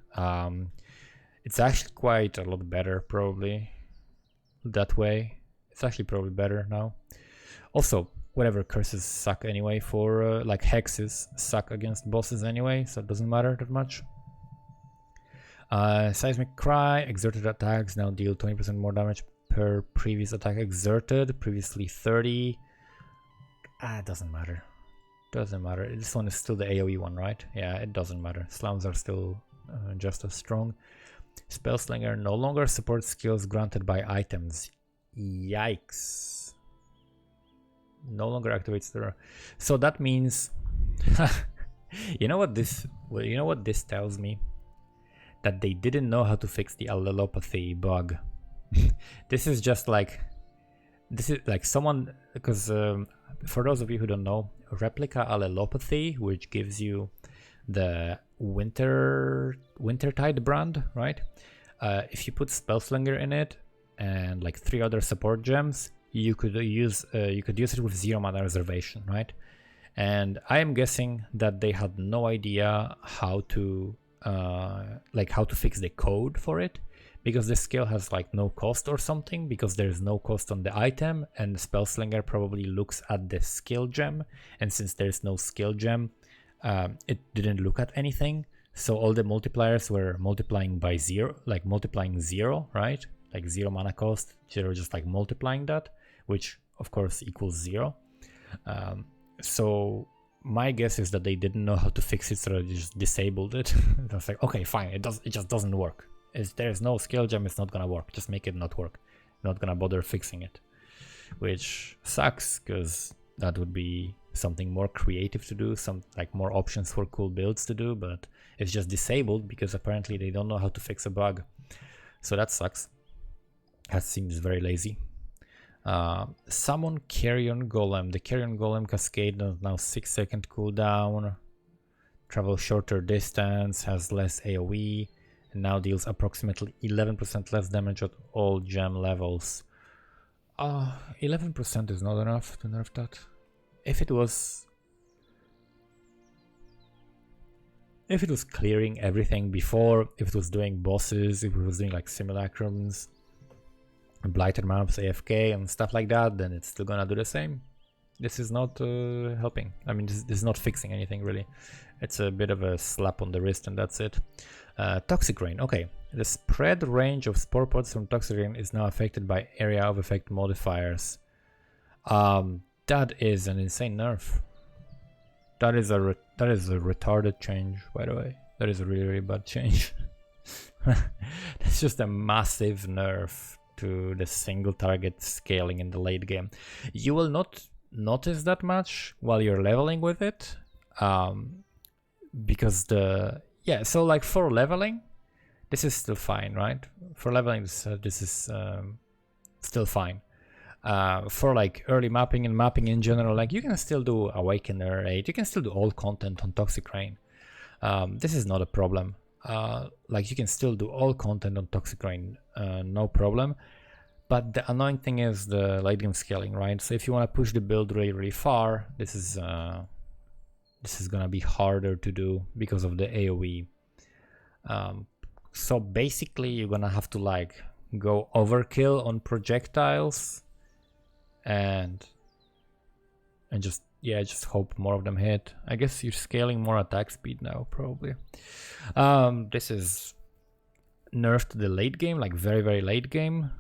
It's actually quite a lot better, probably that way. It's actually probably better now. Also, whatever, curses suck anyway for like hexes suck against bosses anyway, so it doesn't matter that much. Seismic Cry, exerted attacks now deal 20% more damage per previous attack exerted, previously 30. It doesn't matter. Doesn't matter. This one is still the AoE one, right? Yeah, it doesn't matter. Slams are still just as strong. Spellslinger no longer supports skills granted by items. Yikes. No longer activates the... So that means... you know what this tells me? That they didn't know how to fix the allelopathy bug. This is just like... This is like someone... Because for those of you who don't know, Replica allelopathy, which gives you the Wintertide brand, right? If you put Spellslinger in it and like 3 other support gems, you could use it with 0 mana reservation, right? And I am guessing that they had no idea how to fix the code for it, because the skill has like no cost or something, because there's no cost on the item, and Spellslinger probably looks at the skill gem, and since there's no skill gem, it didn't look at anything. So all the multipliers were multiplying by 0, like multiplying 0, right? Like 0 mana cost, they were just like multiplying that, which of course equals 0. So my guess is that they didn't know how to fix it, so they just disabled it. It was like, okay, fine, it just doesn't work. If there's no skill gem, it's not gonna work. Just make it not work. Not gonna bother fixing it, which sucks, because that would be something more creative to do, some like more options for cool builds to do, but it's just disabled because apparently they don't know how to fix a bug. So that sucks. That seems very lazy. Summon Carrion Golem. The Carrion Golem cascade is now 6-second cooldown, travel shorter distance, has less AoE, and now deals approximately 11% less damage at all gem levels. 11% is not enough to nerf that. If it was clearing everything before, if it was doing bosses, if it was doing like simulacrums, blighted maps, AFK and stuff like that, then it's still gonna do the same. This is not helping. I mean, this is not fixing anything really. It's a bit of a slap on the wrist and that's it. Toxic Rain. Okay, the spread range of spore pods from Toxic Rain is now affected by area of effect modifiers. That is an insane nerf. That is a retarded change, by the way. That is a really, really bad change. That's just a massive nerf to the single target scaling in the late game. You will not notice that much while you're leveling with it, because so like for leveling, this is still fine, right? For leveling, this is still fine. For like early mapping and mapping in general, like you can still do Awakener 8, you can still do all content on Toxic Rain. This is not a problem. Like you can still do all content on Toxic Rain, no problem. But the annoying thing is the late game scaling, right? So if you want to push the build really, really far, this is gonna be harder to do because of the AoE. So basically, you're gonna have to like go overkill on projectiles, and just hope more of them hit. I guess you're scaling more attack speed now, probably. This is nerfed to the late game, like very, very late game,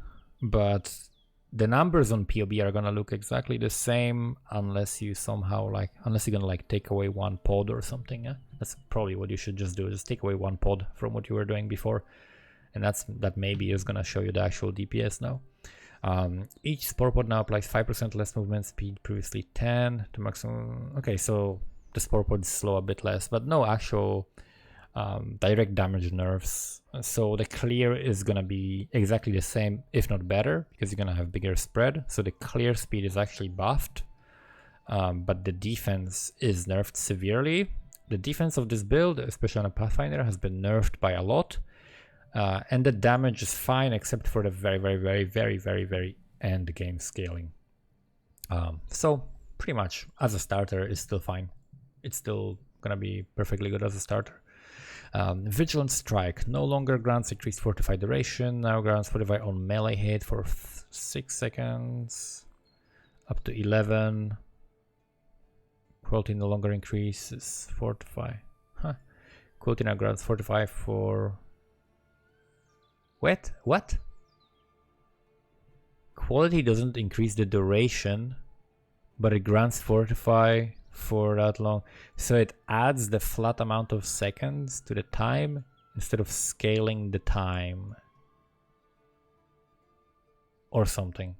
but the numbers on POB are gonna look exactly the same unless you somehow unless you're gonna like take away one pod or something. Yeah? That's probably what you should just do. Just take away one pod from what you were doing before, and that maybe is gonna show you the actual DPS now. Each spore pod now applies 5% less movement speed, previously 10 to maximum. Okay, so the spore pods slow a bit less, but no actual direct damage nerfs. So the clear is gonna be exactly the same, if not better, because you're gonna have bigger spread. So the clear speed is actually buffed, but the defense is nerfed severely. The defense of this build, especially on a Pathfinder, has been nerfed by a lot. And the damage is fine, except for the very, very, very, very, very, very end game scaling. So pretty much as a starter, it's still fine. It's still gonna be perfectly good as a starter. Vigilant Strike no longer grants increased fortify duration, now grants fortify on melee hit for 6 seconds, up to 11. Quality no longer increases fortify. Quality now grants fortify for... What? Quality doesn't increase the duration, but it grants fortify for that long. So it adds the flat amount of seconds to the time instead of scaling the time or something.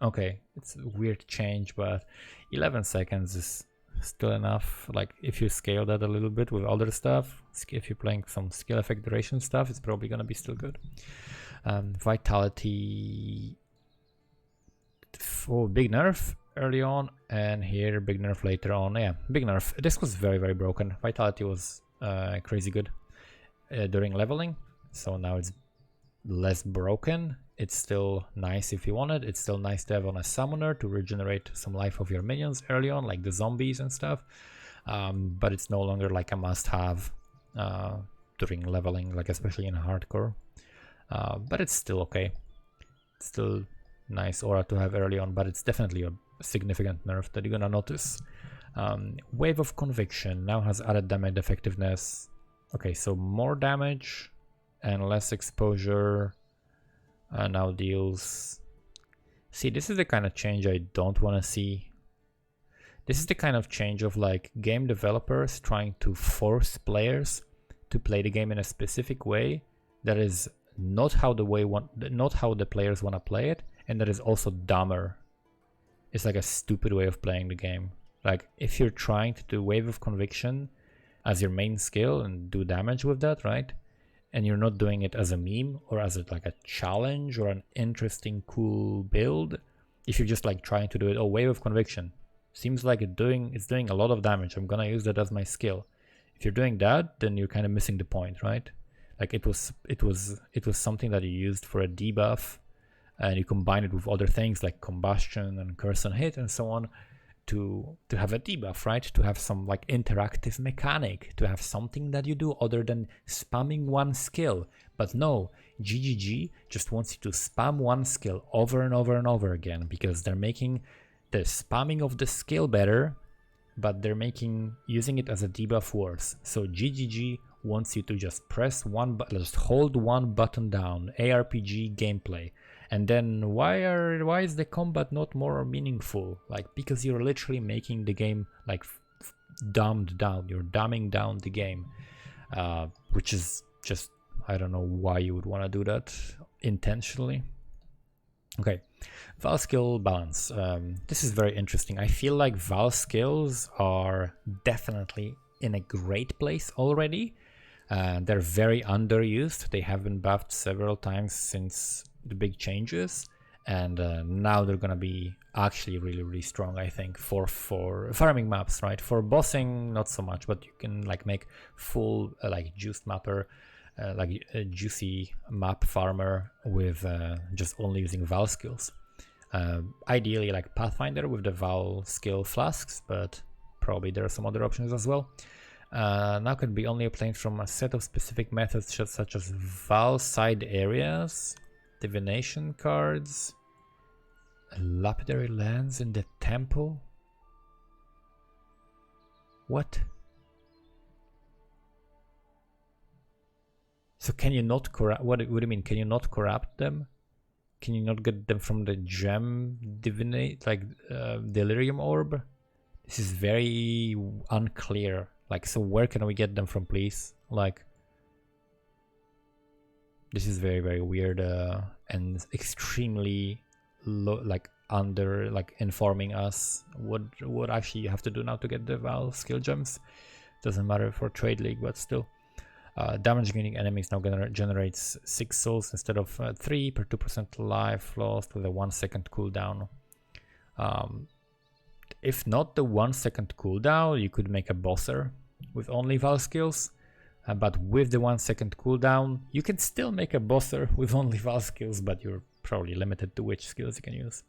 Okay, it's a weird change, but 11 seconds is still enough. Like if you scale that a little bit with other stuff, if you're playing some skill effect duration stuff, it's probably gonna be still good. Vitality, oh, big nerf early on, and here big nerf later on. Yeah, big nerf. This was very broken. Vitality was crazy good during leveling, so now it's less broken. It's still nice if you want it. It's still nice to have on a summoner to regenerate some life of your minions early on, like the zombies and stuff. But it's no longer like a must-have during leveling, like especially in hardcore. But it's still okay. It's still nice aura to have early on, but it's definitely a significant nerf that you're gonna notice. Wave of Conviction now has added damage effectiveness. Okay, so more damage and less exposure. Now deals. See, this is the kind of change I don't want to see. This is the kind of change of like game developers trying to force players to play the game in a specific way that is not how the players want to play it, and that is also dumber. It's like a stupid way of playing the game. Like if you're trying to do Wave of Conviction as your main skill and do damage with that, right? And you're not doing it as a meme or as like a challenge or an interesting, cool build. If you're just like trying to do it, oh, Wave of Conviction seems like it's doing a lot of damage. I'm gonna use that as my skill. If you're doing that, then you're kind of missing the point, right? Like it was something that you used for a debuff, and you combine it with other things like combustion and curse and hit and so on to have a debuff, right? To have some like interactive mechanic, to have something that you do other than spamming one skill. But no, GGG just wants you to spam one skill over and over and over again, because they're making the spamming of the skill better, but they're making using it as a debuff worse. So GGG wants you to just press one button, just hold one button down, ARPG gameplay. And then why is the combat not more meaningful? Like, because you're literally making the game like dumbed down. You're dumbing down the game, which is just, I don't know why you would want to do that intentionally. Okay, Val skill balance. This is very interesting. I feel like Val skills are definitely in a great place already. They're very underused. They have been buffed several times since the big changes, and now they're gonna be actually really strong, I think, for farming maps, right? For bossing, not so much, but you can like make full like juiced mapper, like a juicy map farmer with just only using Val skills. Ideally like Pathfinder with the Val skill flasks, but probably there are some other options as well. Now can be only obtained from a set of specific methods such as Val side areas, divination cards, a lapidary lens in the temple. What? So can you not corrupt? What do you mean? Can you not corrupt them? Can you not get them from the gem divinate, like delirium orb? This is very unclear. Like, so where can we get them from, please? Like, this is very weird and extremely informing us what actually you have to do now to get the Val skill gems. Doesn't matter for trade league, but still. Damage gaining enemies now generates 6 souls instead of 3 per 2% life lost with a 1 second cooldown. If not the 1 second cooldown, you could make a bosser with only Val skills. But with the 1 second cooldown, you can still make a bosser with only Val skills, but you're probably limited to which skills you can use.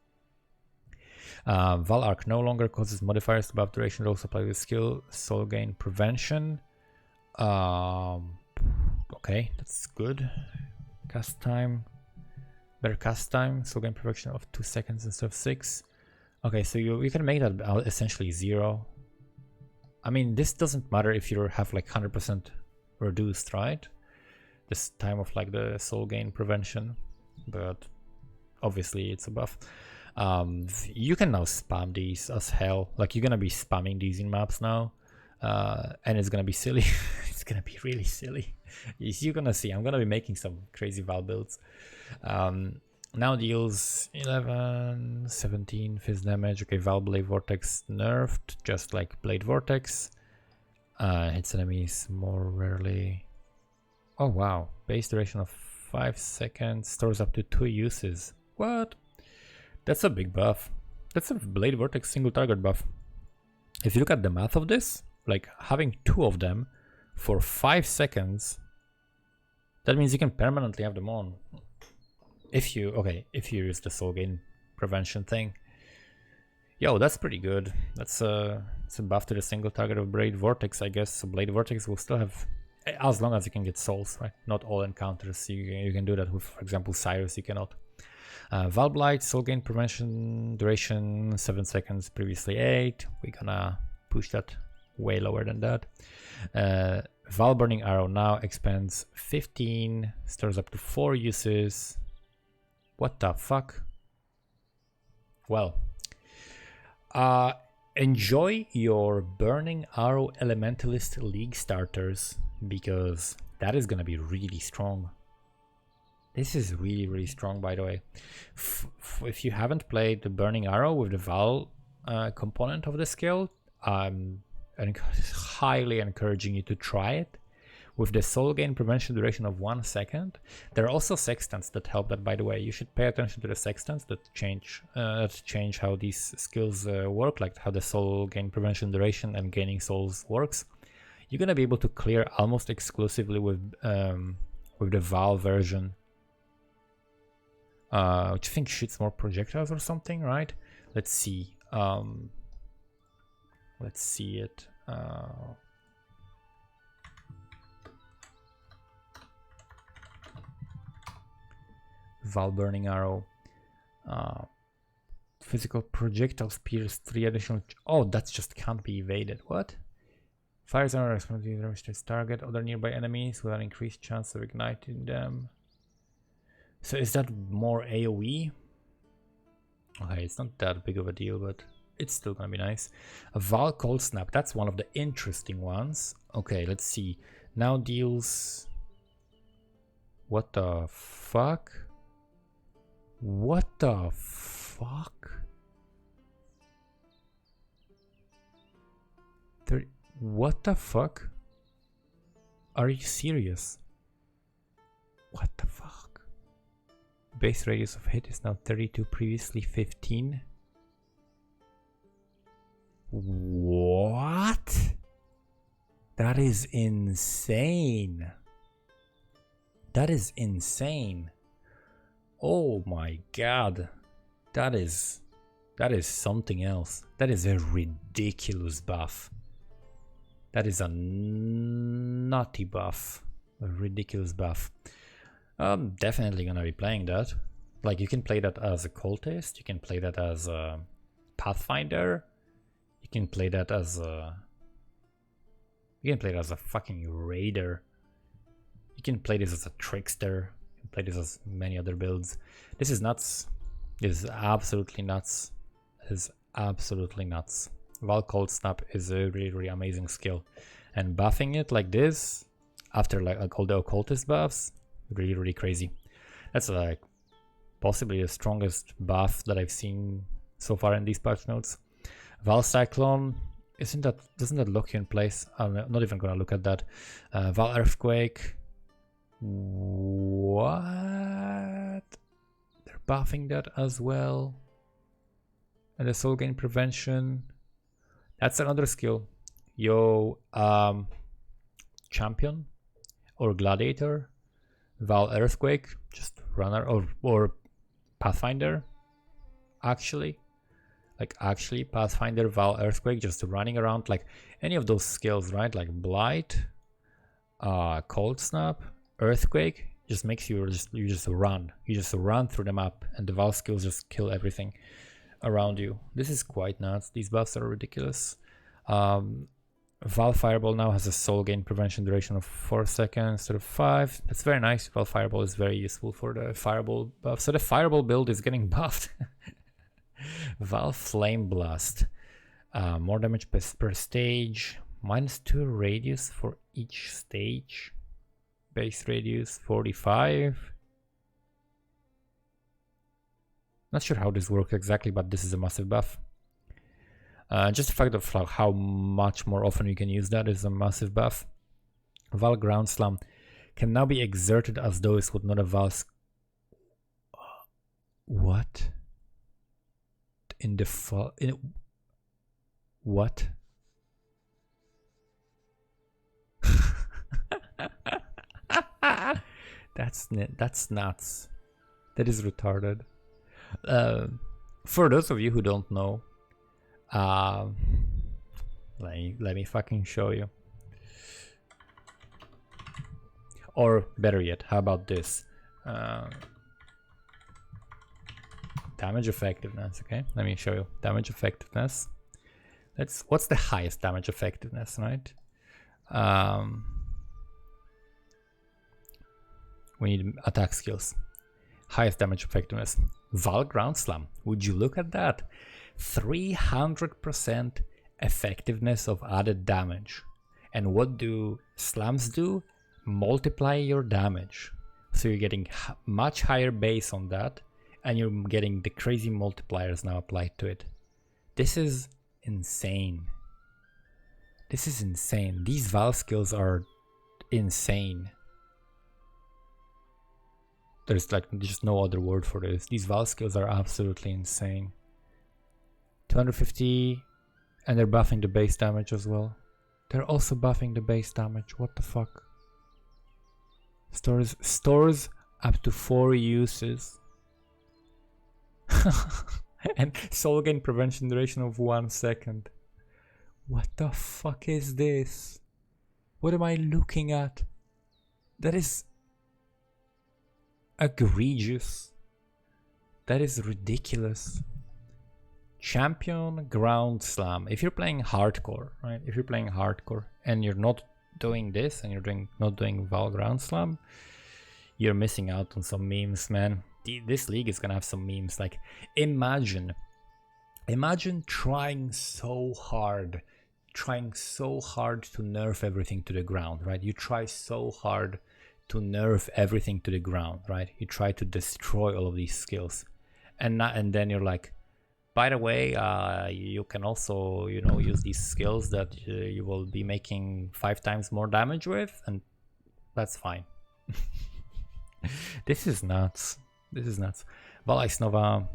Val Arc no longer causes modifiers to buff duration, also apply with skill, soul gain prevention. Okay, that's good. Cast time, better cast time, soul gain prevention of 2 seconds instead of 6. Okay, so you can make that essentially 0. I mean, this doesn't matter if you have like 100% reduced, right? This time of like the soul gain prevention, but obviously it's a buff. You can now spam these as hell. Like, you're gonna be spamming these in maps now, and it's gonna be silly. It's It's gonna be really silly. You're gonna see, I'm gonna be making some crazy Val builds. Now deals 11, 17 fizz damage. Okay, Val Blade Vortex nerfed, just like Blade Vortex. Hits enemies more rarely. Oh wow, base duration of 5 seconds, stores up to 2 uses. What? That's a big buff. That's a Blade Vortex single target buff. If you look at the math of this, like having 2 of them for 5 seconds, that means you can permanently have them on. If you use the soul gain prevention thing. Yo, that's pretty good. It's a buff to the single target of Blade Vortex, I guess. So Blade Vortex will still have, as long as you can get souls, right? Not all encounters. You can do that with, for example, Cyrus, you cannot. Val Blight, soul gain prevention, duration 7 seconds, previously 8. We're gonna push that way lower than that. Val Burning Arrow now expands 15, stores up to 4 uses. What the fuck? Well, enjoy your Burning Arrow Elementalist League starters, because that is gonna be really strong. This is really, really strong, by the way. If you haven't played the Burning Arrow with the Val component of the skill, I'm highly encouraging you to try it. With the soul gain prevention duration of 1 second. There are also sextants that help that, by the way. You should pay attention to the sextants that change how these skills work, like how the soul gain prevention duration and gaining souls works. You're gonna be able to clear almost exclusively with the Val version, which I think shoots more projectiles or something, right? Let's see. Let's see it. Val Burning Arrow. Physical projectile spears 3 additional. Oh, that just can't be evaded. What? Fires are responsible to its target, other nearby enemies with an increased chance of igniting them. So is that more AoE? Okay, it's not that big of a deal, but it's still gonna be nice. A Val Cold Snap, that's one of the interesting ones. Okay, let's see. Now deals... What the fuck? What the fuck? What the fuck? Are you serious? What the fuck? Base radius of hit is now 32, previously 15. What? That is insane. That is insane. Oh my god. That is something else. That is a ridiculous buff. That is a nutty buff. A ridiculous buff. I'm definitely gonna be playing that. Like, you can play that as a cultist, you can play that as a pathfinder, you can play that as a... You can play it as a fucking raider. You can play this as a trickster. You can play this as many other builds. This is nuts. This is absolutely nuts. This is absolutely nuts. Val Cold Snap is a really, really amazing skill. And buffing it like this, after like all the occultist buffs, really, really crazy. That's like possibly the strongest buff that I've seen so far in these patch notes. Val Cyclone, doesn't that lock you in place? I'm not even gonna look at that. Val Earthquake. What? They're buffing that as well. And the soul gain prevention. That's another skill. Yo, champion or gladiator, Val Earthquake, just runner or pathfinder. Actually pathfinder, Val Earthquake, just running around, like any of those skills, right? Like blight, cold snap, earthquake, just makes you just run through the map, and the Val skills just kill everything around you. This is quite nuts. These buffs are ridiculous. Val Fireball now has a soul gain prevention duration of 4 seconds instead of 5. That's very nice. Val Fireball is very useful for the Fireball buff. So the Fireball build is getting buffed. Val Flame Blast. More damage per stage, -2 radius for each stage. Base radius 45. Not sure how this works exactly, but this is a massive buff. Just the fact of like, how much more often you can use that is a massive buff. Val Ground Slam can now be exerted as though it would not have Val. What? In the fall? What? That's nuts. That is retarded. For those of you who don't know, let me fucking show you. Or better yet, how about this? Damage effectiveness. Okay, let me show you damage effectiveness. What's the highest damage effectiveness, right? We need attack skills. Highest damage effectiveness. Val Ground Slam. Would you look at that? 300% effectiveness of added damage. And what do slams do? Multiply your damage. So you're getting much higher base on that, and you're getting the crazy multipliers now applied to it. This is insane. This is insane. These Val skills are insane. There's like just no other word for this. These Val skills are absolutely insane. 250, and they're buffing the base damage as well. They're also buffing the base damage. What the fuck? Stores up to 4 uses. And soul gain prevention duration of 1 second. What the fuck is this? What am I looking at? That is egregious. That is ridiculous. Champion Ground Slam. If you're playing hardcore, right? If you're playing hardcore and you're not doing this and you're not doing Val Ground Slam, you're missing out on some memes, man. This league is gonna have some memes. Like, imagine trying so hard to nerf everything to the ground, right? You try so hard to nerf everything to the ground, right? You try to destroy all of these skills, and then you're like, by the way, you can also, you know, use these skills that you will be making 5 times more damage with, and that's fine. This is nuts. This is nuts. Vol Ice Nova,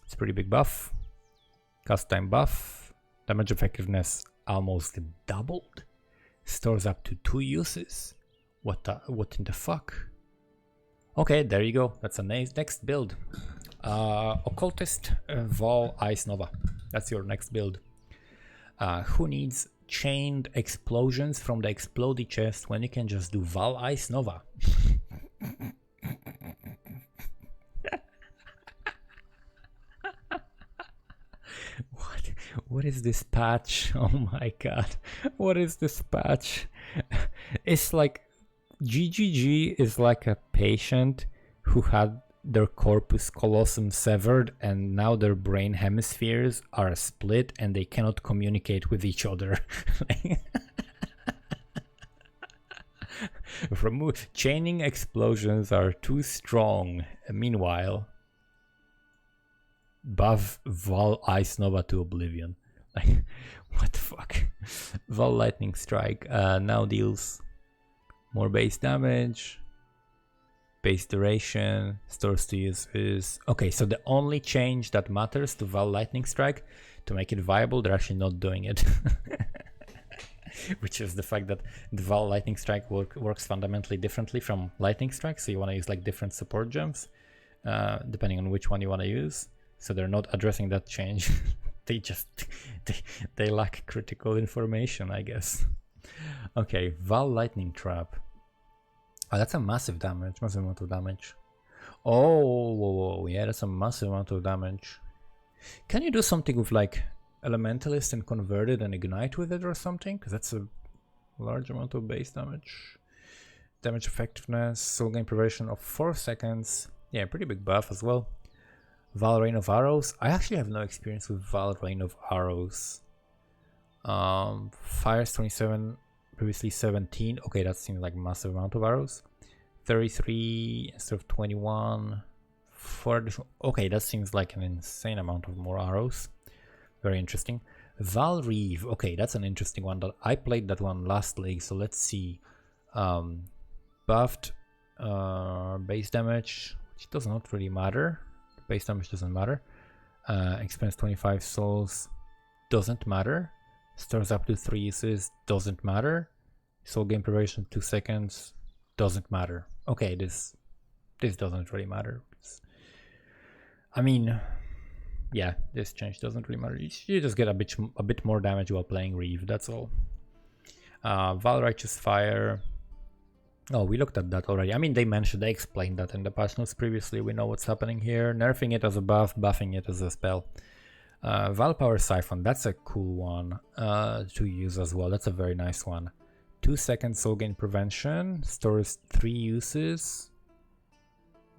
it's a pretty big buff. Cast time buff. Damage effectiveness almost doubled. Stores up to 2 uses. What in the fuck? Okay, there you go. That's a next build. Occultist Vol Ice Nova. That's your next build. Who needs chained explosions from the explodey chest when you can just do Vol Ice Nova? What is this patch? Oh my god. What is this patch? It's like GGG is like a patient who had their corpus callosum severed and now their brain hemispheres are split and they cannot communicate with each other. Chaining explosions are too strong. Meanwhile, buff Vol Ice Nova to oblivion. Like, what the fuck? Vol Lightning Strike now deals more base damage, base duration, stores to use is... Okay, so the only change that matters to Vol Lightning Strike, to make it viable, they're actually not doing it. Which is the fact that the Vol Lightning Strike works fundamentally differently from Lightning Strike, so you want to use like different support gems, depending on which one you want to use. So they're not addressing that change. they lack critical information, I guess. Okay, Val Lightning Trap. Oh, that's a massive amount of damage. Oh, whoa, yeah, that's a massive amount of damage. Can you do something with like Elementalist and convert it and ignite with it or something? Because that's a large amount of base damage. Damage effectiveness, soul gain prevention of 4 seconds. Yeah, pretty big buff as well. Val Rain of Arrows. I actually have no experience with Val Rain of Arrows. Fires 27, previously 17. Okay, that seems like massive amount of arrows. 33 instead of 21. 4 additional. Okay, that seems like an insane amount of more arrows. Very interesting. Val Reeve. Okay, that's an interesting one. That I played that one last league, so let's see. Buffed base damage, which does not really matter. Base damage doesn't matter. Expense 25 souls doesn't matter. Stores up to 3 uses doesn't matter. Soul gain preparation 2 seconds doesn't matter. Okay, this doesn't really matter. I mean, yeah, this change doesn't really matter. You just get a bit more damage while playing Reeve. That's all. Val Righteous Fire. Oh, we looked at that already. I mean, they explained that in the patch notes previously. We know what's happening here. Nerfing it as a buff, buffing it as a spell. Val Power Siphon, that's a cool one to use as well. That's a very nice one. 2 seconds soul gain prevention, stores 3 uses,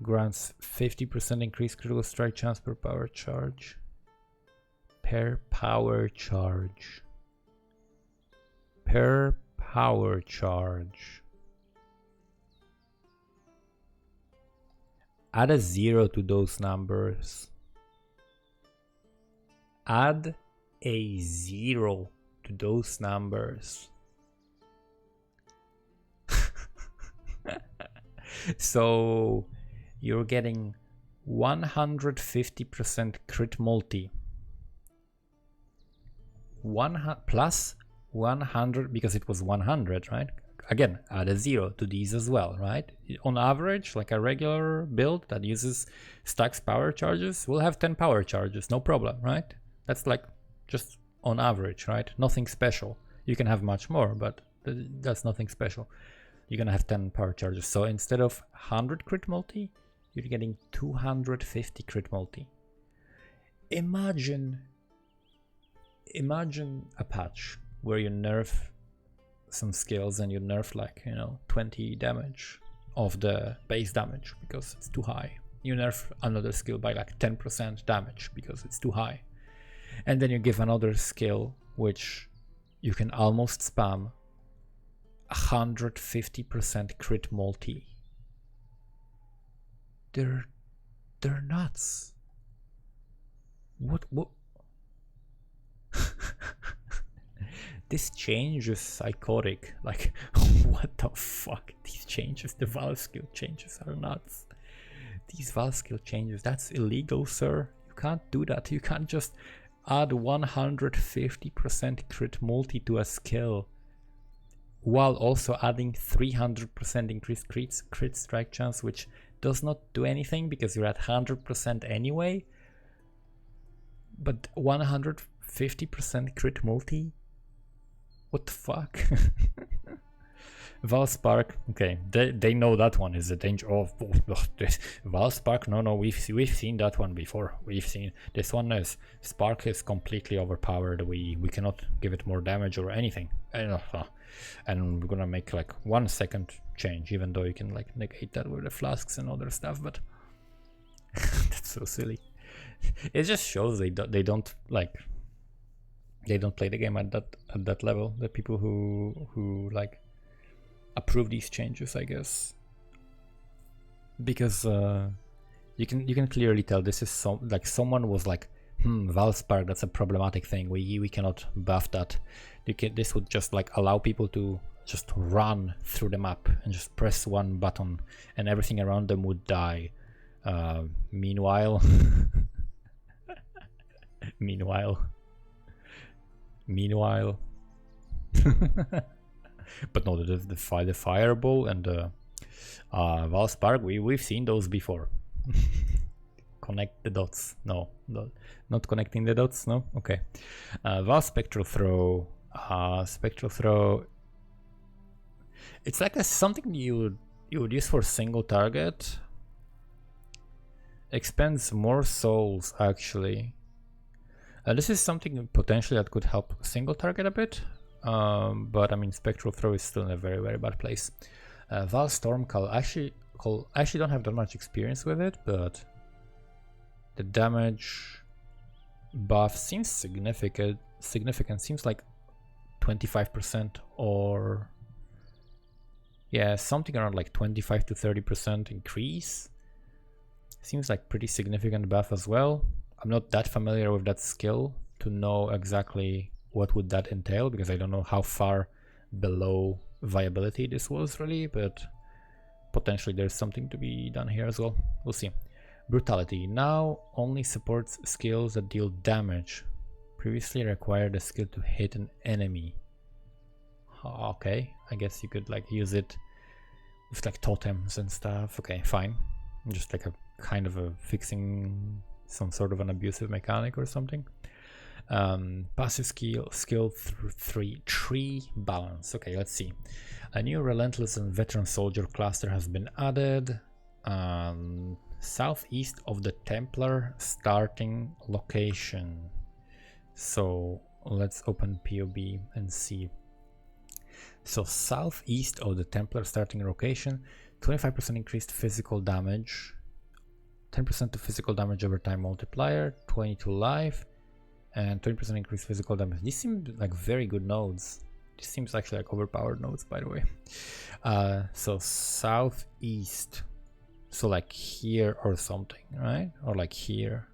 grants 50% increased critical strike chance per power charge. Per power charge. Per power charge. Add a 0 to those numbers. Add a 0 to those numbers. So you're getting 150% crit multi. Plus 100, because it was 100, right? Again, add a 0 to these as well, right? On average, like a regular build that uses stacks power charges will have 10 power charges, no problem, right? That's like just on average, right? Nothing special. You can have much more, but that's nothing special. You're gonna have 10 power charges. So instead of 100 crit multi, you're getting 250 crit multi. Imagine a patch where you nerf some skills and you nerf like, 20 damage of the base damage because it's too high. You nerf another skill by like 10% damage because it's too high. And then you give another skill which you can almost spam 150% crit multi. They're nuts. What This change is psychotic. Like, what the fuck? These changes, the Val skill changes are nuts. These Val skill changes, that's illegal, sir. You can't do that. You can't just add 150% crit multi to a skill while also adding 300% increased crit strike chance, which does not do anything because you're at 100% anyway. But 150% crit multi? What the fuck? Valspark, okay, they know that one is a danger. Valspark, no, we've seen that one before. We've seen this one is Spark is completely overpowered. We cannot give it more damage or anything. And we're gonna make like 1 second change, even though you can like negate that with the flasks and other stuff. But that's so silly. It just shows they don't play the game at that level. The people who like approve these changes, I guess, because you can clearly tell this is someone was like, Valspark, that's a problematic thing. We cannot buff that. This would just like allow people to just run through the map and just press one button and everything around them would die. Meanwhile, but no, the Fireball and the Valspark, we've seen those before. Connect the dots. No, not connecting the dots. No, okay. Spectral Throw. Spectral Throw. It's like something you would use for single target. Expends more souls actually. This is something potentially that could help single target a bit, but I mean Spectral Throw is still in a very, very bad place. Val Stormcall, actually don't have that much experience with it, but the damage buff seems significant. Seems like 25% or yeah, something around like 25 to 30% increase. Seems like pretty significant buff as well. I'm not that familiar with that skill to know exactly what would that entail, because I don't know how far below viability this was really, but potentially there's something to be done here as well. We'll see. Brutality now only supports skills that deal damage. Previously required a skill to hit an enemy. Okay, I guess you could like use it with like totems and stuff. Okay, fine. Just like a kind of a fixing some sort of an abusive mechanic or something. Passive skill 3 tree balance. Okay, let's see. A new relentless and veteran soldier cluster has been added southeast of the Templar starting location. So let's open POB and see. So southeast of the Templar starting location, 25% increased physical damage, 10% to physical damage over time multiplier, 20 to life, and 20% increased physical damage. These seem like very good nodes. This seems actually like overpowered nodes, by the way. So southeast, so like here or something, right? Or like here.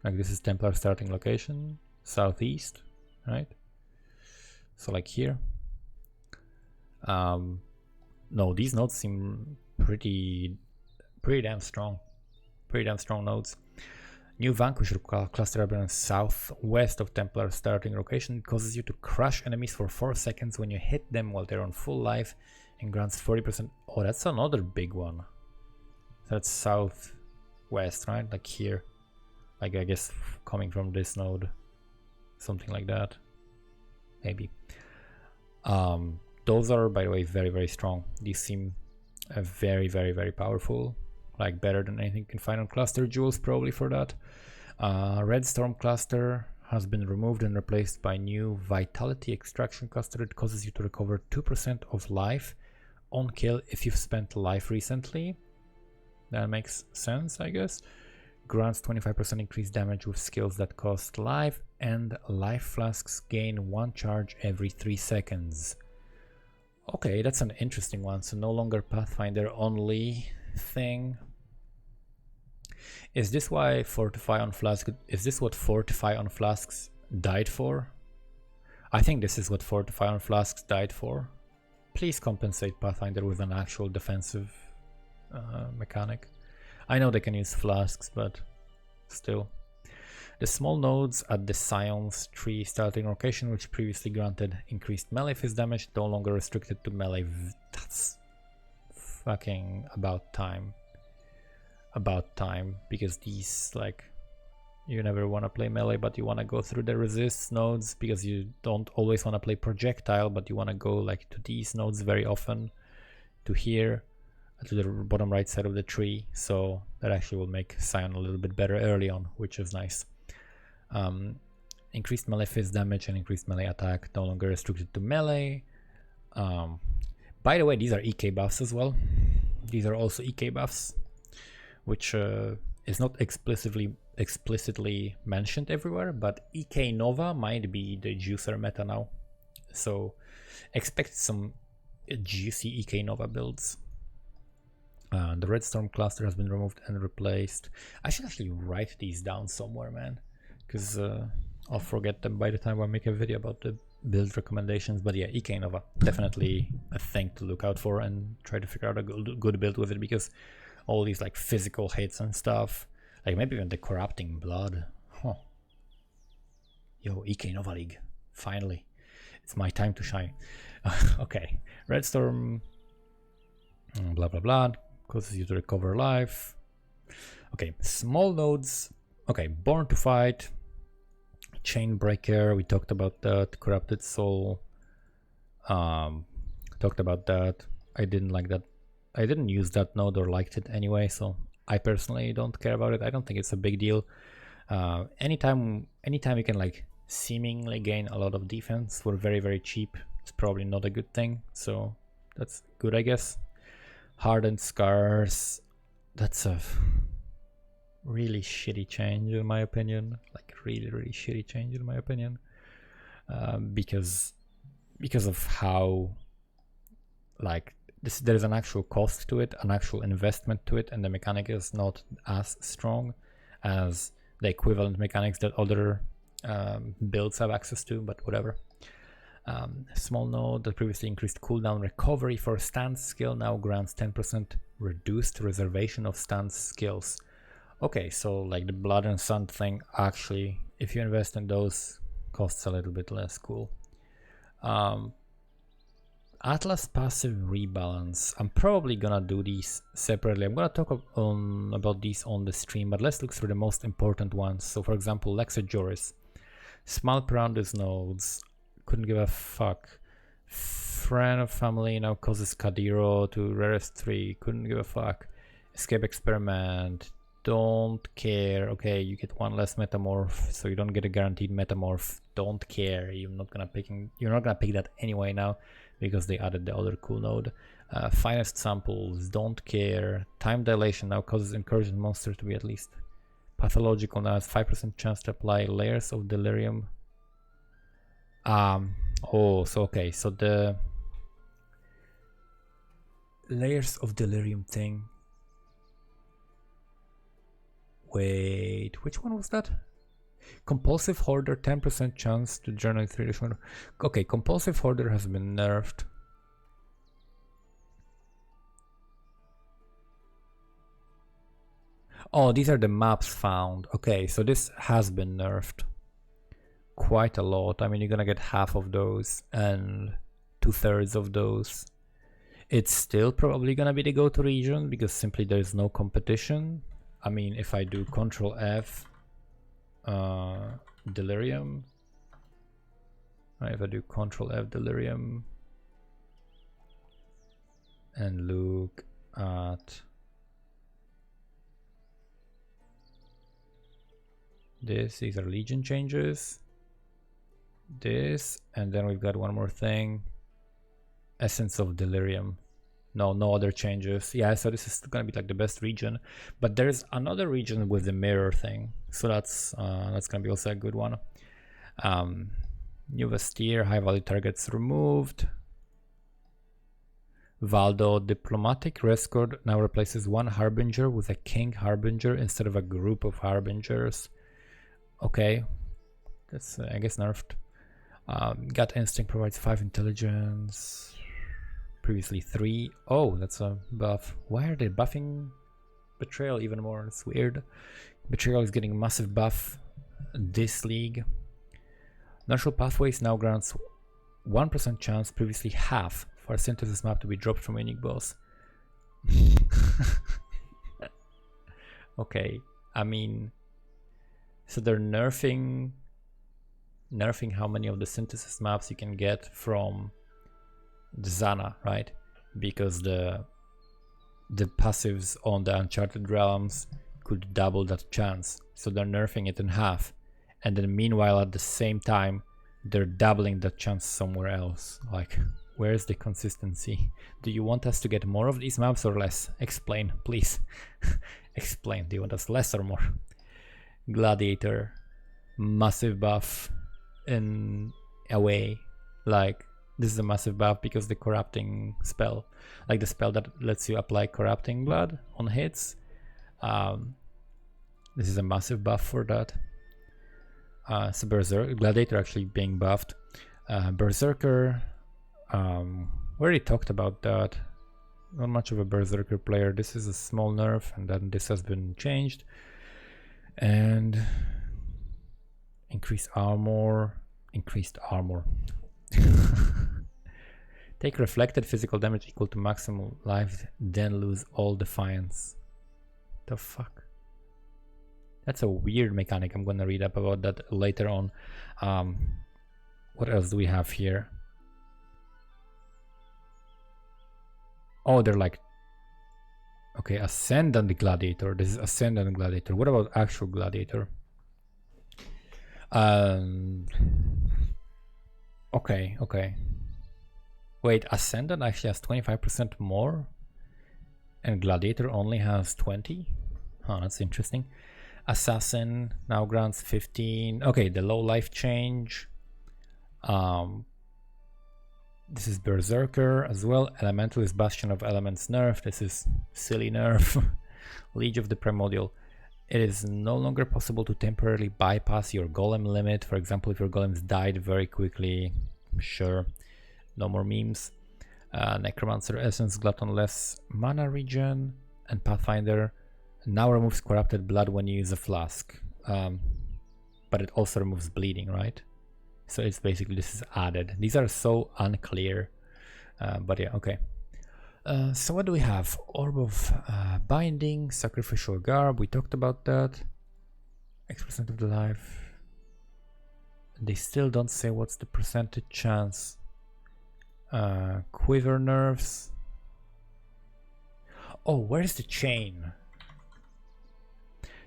Like this is Templar starting location, southeast, right? So like here. No, these nodes seem pretty damn strong. Pretty damn strong nodes. New Vanquisher cluster appearance southwest of Templar starting location. It causes you to crush enemies for 4 seconds when you hit them while they're on full life and grants 40%. Oh, that's another big one. That's southwest, right? Like here. Like I guess coming from this node. Something like that. Maybe. Those are, by the way, very strong. These seem very powerful. Like better than anything you can find on cluster jewels, probably for that. Red Storm cluster has been removed and replaced by new Vitality extraction cluster. It causes you to recover 2% of life on kill if you've spent life recently. That makes sense, I guess. Grants 25% increased damage with skills that cost life, and life flasks gain 1 charge every 3 seconds. Okay, that's an interesting one. So no longer Pathfinder only thing. Is this why Fortify on Flask? Is this what Fortify on Flasks died for? I think this is what Fortify on Flasks died for. Please compensate Pathfinder with an actual defensive mechanic. I know they can use flasks, but still. The small nodes at the Scion's tree starting location, which previously granted increased melee fist damage, no longer restricted to melee. That's fucking about time. About time, because these, like, you never want to play melee, but you want to go through the resist nodes, because you don't always want to play projectile, but you want to go like to these nodes very often, to here, to the bottom right side of the tree. So that actually will make Scion a little bit better early on, which is nice. Increased melee fist damage and increased melee attack, no longer restricted to melee. By the way, these are EK buffs as well. These are also EK buffs, which is not explicitly mentioned everywhere, but EK Nova might be the juicer meta now. So expect some juicy EK Nova builds. The Red Storm cluster has been removed and replaced. I should actually write these down somewhere, man, because I'll forget them by the time I make a video about the build recommendations. But yeah, EK Nova, definitely a thing to look out for and try to figure out a good build with it, because all these like physical hits and stuff, like maybe even the corrupting blood. Huh. Yo, EK Nova League, finally. It's my time to shine. Okay, Red Storm, blah blah blah, causes you to recover life. Okay, small nodes. Okay, Born to Fight, Chainbreaker, we talked about that. Corrupted Soul, talked about that. I didn't like that. I didn't use that node or liked it anyway, so I personally don't care about it. I don't think it's a big deal. Anytime you can like seemingly gain a lot of defense for very cheap, it's probably not a good thing, so that's good, I guess. Hardened Scars, that's a really shitty change in my opinion. Like really shitty change in my opinion. because of how like there's an actual cost to it, an actual investment to it, and the mechanic is not as strong as the equivalent mechanics that other builds have access to, but whatever. Small node that previously increased cooldown recovery for stance skill now grants 10% reduced reservation of stance skills. Okay, so like the blood and sand thing, actually, if you invest in those, costs a little bit less. Cool. Atlas passive rebalance. I'm probably gonna do these separately. I'm gonna talk about these on the stream, but let's look through the most important ones. So for example, Lexajoris. Small Perandus nodes. Couldn't give a fuck. Friend of family now causes Kadiro to rarest 3. Couldn't give a fuck. Escape experiment. Don't care. Okay, you get 1 less metamorph, so you don't get a guaranteed metamorph. Don't care. You're not gonna pick that anyway now because they added the other cool node. Finest samples. Don't care. Time dilation now causes incursion monster to be at least pathological. Now has 5% chance to apply layers of delirium. Okay, so the layers of delirium thing. Wait, which one was that? Compulsive Hoarder, 10% chance to generate 3 additional. Okay, Compulsive Hoarder has been nerfed. Oh, these are the maps found. Okay, so this has been nerfed quite a lot. I mean, you're gonna get half of those and 2/3 of those. It's still probably gonna be the go-to region because simply there's no competition. I mean, if I do Control F, Delirium. If I do Control F Delirium and look at this, these are Legion changes. This, and then we've got one more thing. Essence of Delirium. No other changes. Yeah, so this is gonna be like the best region, but there's another region with the mirror thing, so that's gonna be also a good one. New Vestir, high value targets removed. Valdo Diplomatic Rescord now replaces 1 Harbinger with a King Harbinger instead of a group of Harbingers. Okay, that's I guess nerfed. Gut Instinct provides 5 intelligence. Previously 3. Oh, that's a buff. Why are they buffing Betrayal even more? It's weird. Betrayal is getting a massive buff this league. Natural Pathways now grants 1% chance, previously half, for a synthesis map to be dropped from a unique boss. Okay, I mean, so they're nerfing how many of the synthesis maps you can get from the Zana, right? Because the passives on the Uncharted realms could double that chance, so they're nerfing it in half, and then meanwhile at the same time they're doubling that chance somewhere else. Like, where's the consistency? Do you want us to get more of these maps or less? Explain, please. Explain. Do you want us less or more? Gladiator, massive buff in a way. Like, this is a massive buff because the corrupting spell, like the spell that lets you apply corrupting blood on hits, this is a massive buff for that. So Berserker, Gladiator actually being buffed. Berserker, we already talked about that. Not much of a Berserker player. This is a small nerf, and then this has been changed. And increased armor. Take reflected physical damage equal to maximum life, then lose all defiance. The fuck? That's a weird mechanic. I'm gonna read up about that later on. What else do we have here? Oh, they're like, okay, Ascendant Gladiator. This is Ascendant Gladiator. What about actual Gladiator? Okay. Wait, Ascendant actually has 25% more, and Gladiator only has 20? Huh, that's interesting. Assassin now grants 15. Okay, the low life change. This is Berserker as well. Elementalist Bastion of Elements Nerf. This is silly Nerf. Liege of the Primordial. It is no longer possible to temporarily bypass your golem limit. For example, if your golems died very quickly, sure, no more memes. Necromancer Essence, Glutton, less mana regen, and Pathfinder now removes corrupted blood when you use a flask. But it also removes bleeding, right? So it's basically, this is added. These are so unclear, but yeah, okay. So what do we have? Orb of Binding, Sacrificial Garb, we talked about that. X% of the life. They still don't say what's the percentage chance. Quiver nerfs. Oh, where's the chain?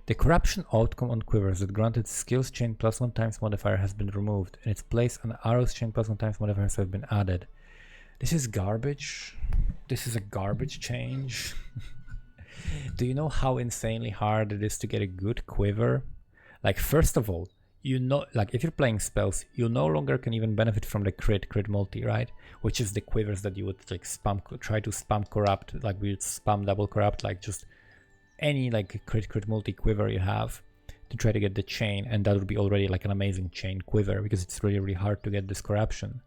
The corruption outcome on Quivers that granted skills chain +1 times modifier has been removed. In its place, an arrows chain +1 times modifiers have been added. This is garbage. This is a garbage change. Do you know how insanely hard it is to get a good quiver? Like, first of all, you know, like if you're playing spells, you no longer can even benefit from the crit multi, right? Which is the quivers that you would like try to spam corrupt, like we would spam double corrupt, like just any like crit multi quiver you have to try to get the chain, and that would be already like an amazing chain quiver because it's really hard to get this corruption.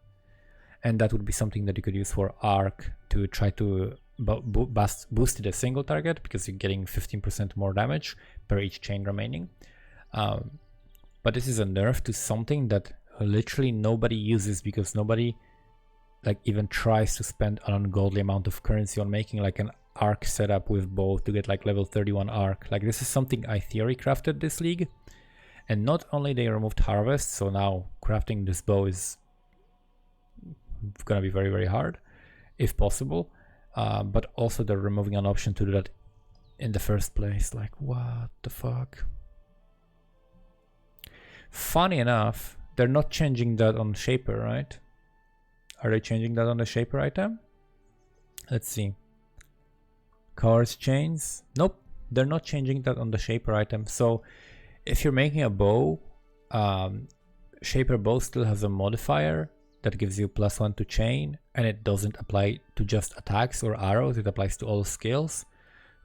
And that would be something that you could use for arc to try to boost it a single target because you're getting 15% more damage per each chain remaining. But this is a nerf to something that literally nobody uses because nobody like even tries to spend an ungodly amount of currency on making like an arc setup with bow to get like level 31 arc. Like this is something I theory crafted this league, and not only they removed harvest, so now crafting this bow is gonna be very hard if possible, but also they're removing an option to do that in the first place. Like what the fuck. Funny enough, they're not changing that on Shaper, right? Are they changing that on the Shaper item? Let's see. Cars chains? Nope, they're not changing that on the Shaper item. So if you're making a bow, Shaper bow still has a modifier that gives you +1 to chain, and it doesn't apply to just attacks or arrows, it applies to all skills.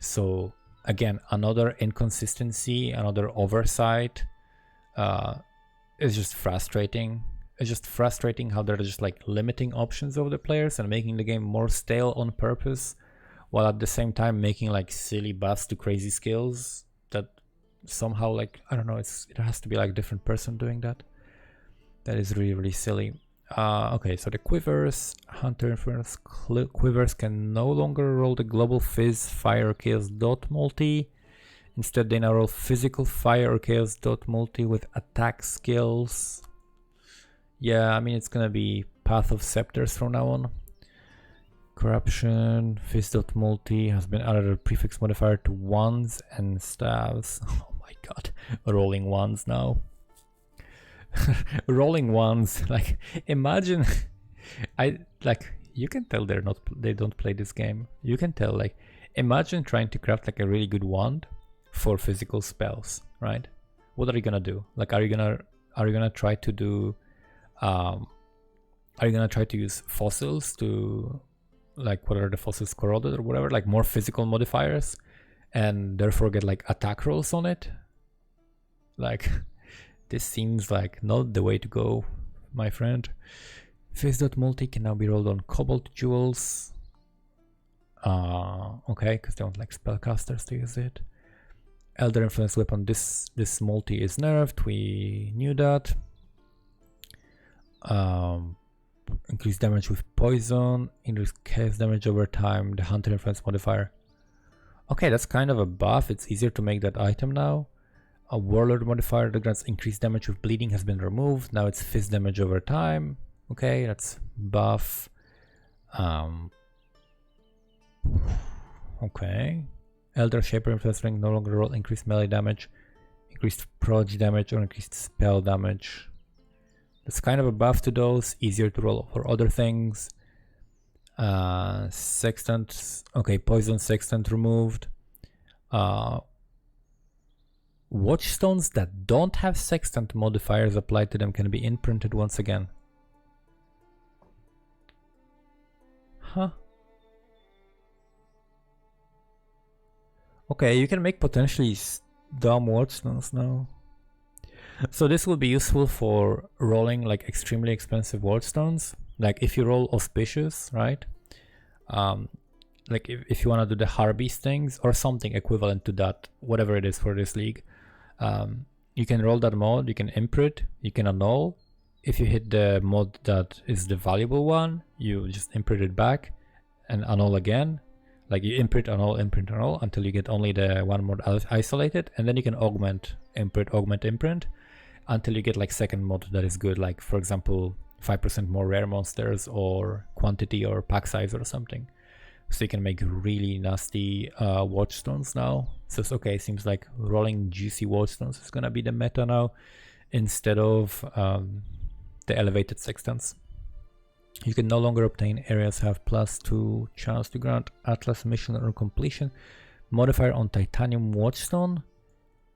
So again, another inconsistency, another oversight. It's just frustrating. It's just frustrating how they're just like limiting options of the players and making the game more stale on purpose, while at the same time making like silly buffs to crazy skills that somehow like, I don't know, it has to be like a different person doing that. That is really silly. Okay, so the Quivers, Hunter Influence Quivers can no longer roll the Global Fizz, Fire, or Chaos dot multi. Instead, they now roll Physical, Fire, or Chaos dot multi with attack skills. Yeah, I mean, it's gonna be Path of Scepters from now on. Corruption, Fizz dot multi has been added a prefix modifier to wands and staves. Oh my god, rolling wands now. Rolling wands, like imagine you can tell they don't play this game. You can tell, like, imagine trying to craft like a really good wand for physical spells, right? What are you gonna do? Like, are you gonna try to do are you gonna try to use fossils to, like, what are the fossils, corroded or whatever, like more physical modifiers, and therefore get like attack rolls on it? Like, this seems like not the way to go, my friend. Fizz.multi can now be rolled on Cobalt Jewels. Okay, because they want like spellcasters to use it. Elder Influence Weapon, this multi is nerfed, we knew that. Increased damage with poison, increased chaos damage over time, the Hunter Influence modifier. Okay, that's kind of a buff, it's easier to make that item now. A Warlord modifier that grants increased damage with bleeding has been removed. Now it's fizz damage over time. Okay, that's buff. Okay. Elder Shaper Influence Ring no longer roll increased melee damage, increased proj damage, or increased spell damage. That's kind of a buff to those. Easier to roll for other things. Sextant. Okay, Poison Sextant removed. Watchstones that don't have Sextant modifiers applied to them can be imprinted once again. Huh. Okay, you can make potentially dumb wardstones now. So this will be useful for rolling like extremely expensive wardstones. Like if you roll auspicious, right? Like if you want to do the Harbeast things or something equivalent to that, whatever it is for this league, you can roll that mod, you can imprint, you can annul. If you hit the mod that is the valuable one, you just imprint it back and annul again. Like you imprint, annul until you get only the one mod isolated, and then you can augment, imprint until you get like second mod that is good, like for example 5% more rare monsters or quantity or pack size or something. So you can make really nasty watchstones now. So it's okay, seems like rolling juicy watchstones is gonna be the meta now instead of the elevated sextants. You can no longer obtain areas have +2 chance to grant Atlas mission or completion. Modifier on titanium watchstone.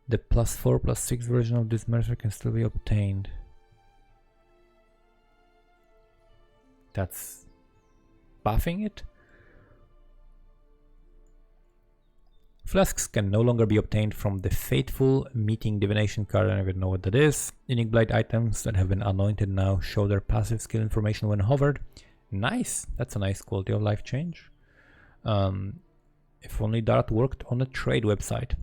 The +4/+6 version of this measure can still be obtained. That's buffing it. Flasks can no longer be obtained from the Fateful Meeting Divination card. I don't even know what that is. Unique Blight items that have been anointed now show their passive skill information when hovered. Nice! That's a nice quality of life change. If only that worked on a trade website.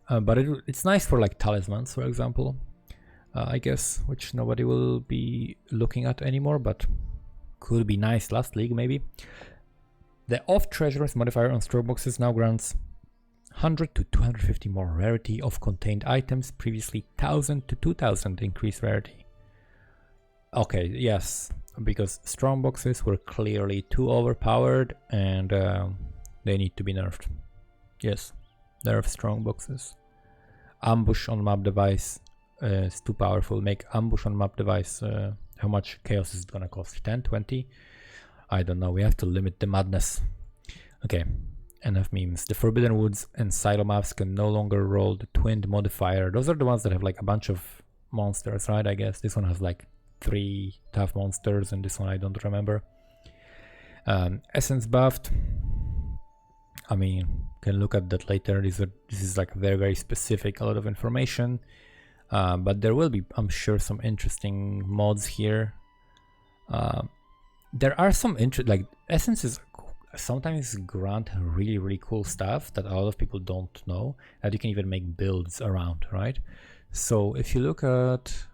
But it's nice for like talismans, for example, I guess, which nobody will be looking at anymore, but could be nice last league maybe. The off treasures modifier on store boxes now grants 100 to 250 more rarity of contained items, previously 1000 to 2000 increased rarity. Okay, yes, because strong boxes were clearly too overpowered and they need to be nerfed. Yes, nerf strong boxes. Ambush on map device is too powerful. Make ambush on map device. How much chaos is it gonna cost? 10, 20? I don't know, we have to limit the madness. Okay, enough memes. The Forbidden Woods and Silo maps can no longer roll the Twinned modifier. Those are the ones that have like a bunch of monsters, right? I guess this one has like 3 tough monsters and this one I don't remember. Essence buffed. I mean, can look at that later. This is like very specific, a lot of information. But there will be, I'm sure, some interesting mods here. There are some like essences sometimes grant really cool stuff that a lot of people don't know that you can even make builds around, right? So if you look at,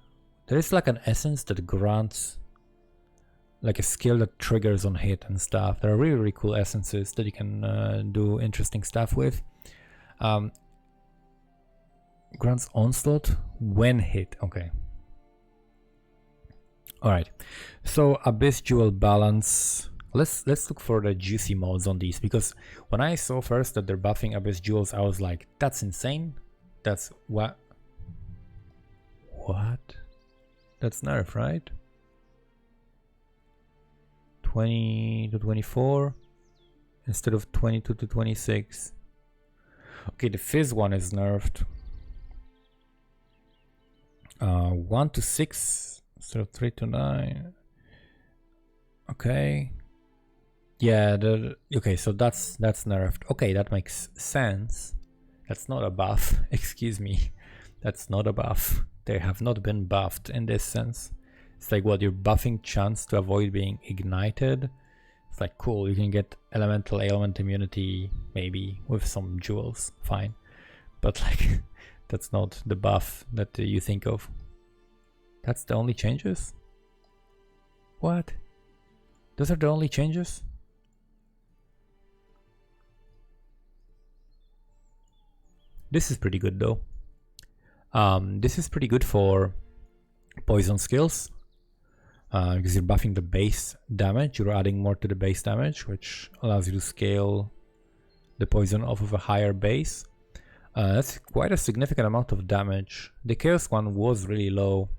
there is like an essence that grants like a skill that triggers on hit and stuff. There are really cool essences that you can do interesting stuff with. Grants onslaught when hit. Okay. All right, so Abyss Jewel balance. Let's look for the juicy mods on these, because when I saw first that they're buffing Abyss Jewels, I was like, that's insane. That's what? That's nerf, right? 20 to 24 instead of 22 to 26. Okay, the Fizz one is nerfed. 1 to 6. instead of 3 to 9. Okay. Yeah, okay, so that's nerfed. Okay, that makes sense. That's not a buff. Excuse me. That's not a buff. They have not been buffed in this sense. It's like, what, you're buffing chance to avoid being ignited? It's like, cool, you can get elemental ailment immunity maybe with some jewels, fine. But like, that's not the buff that you think of. That's the only changes? What? Those are the only changes? This is pretty good though. This is pretty good for poison skills. Because you're buffing the base damage, you're adding more to the base damage, which allows you to scale the poison off of a higher base. That's quite a significant amount of damage. The chaos one was really low.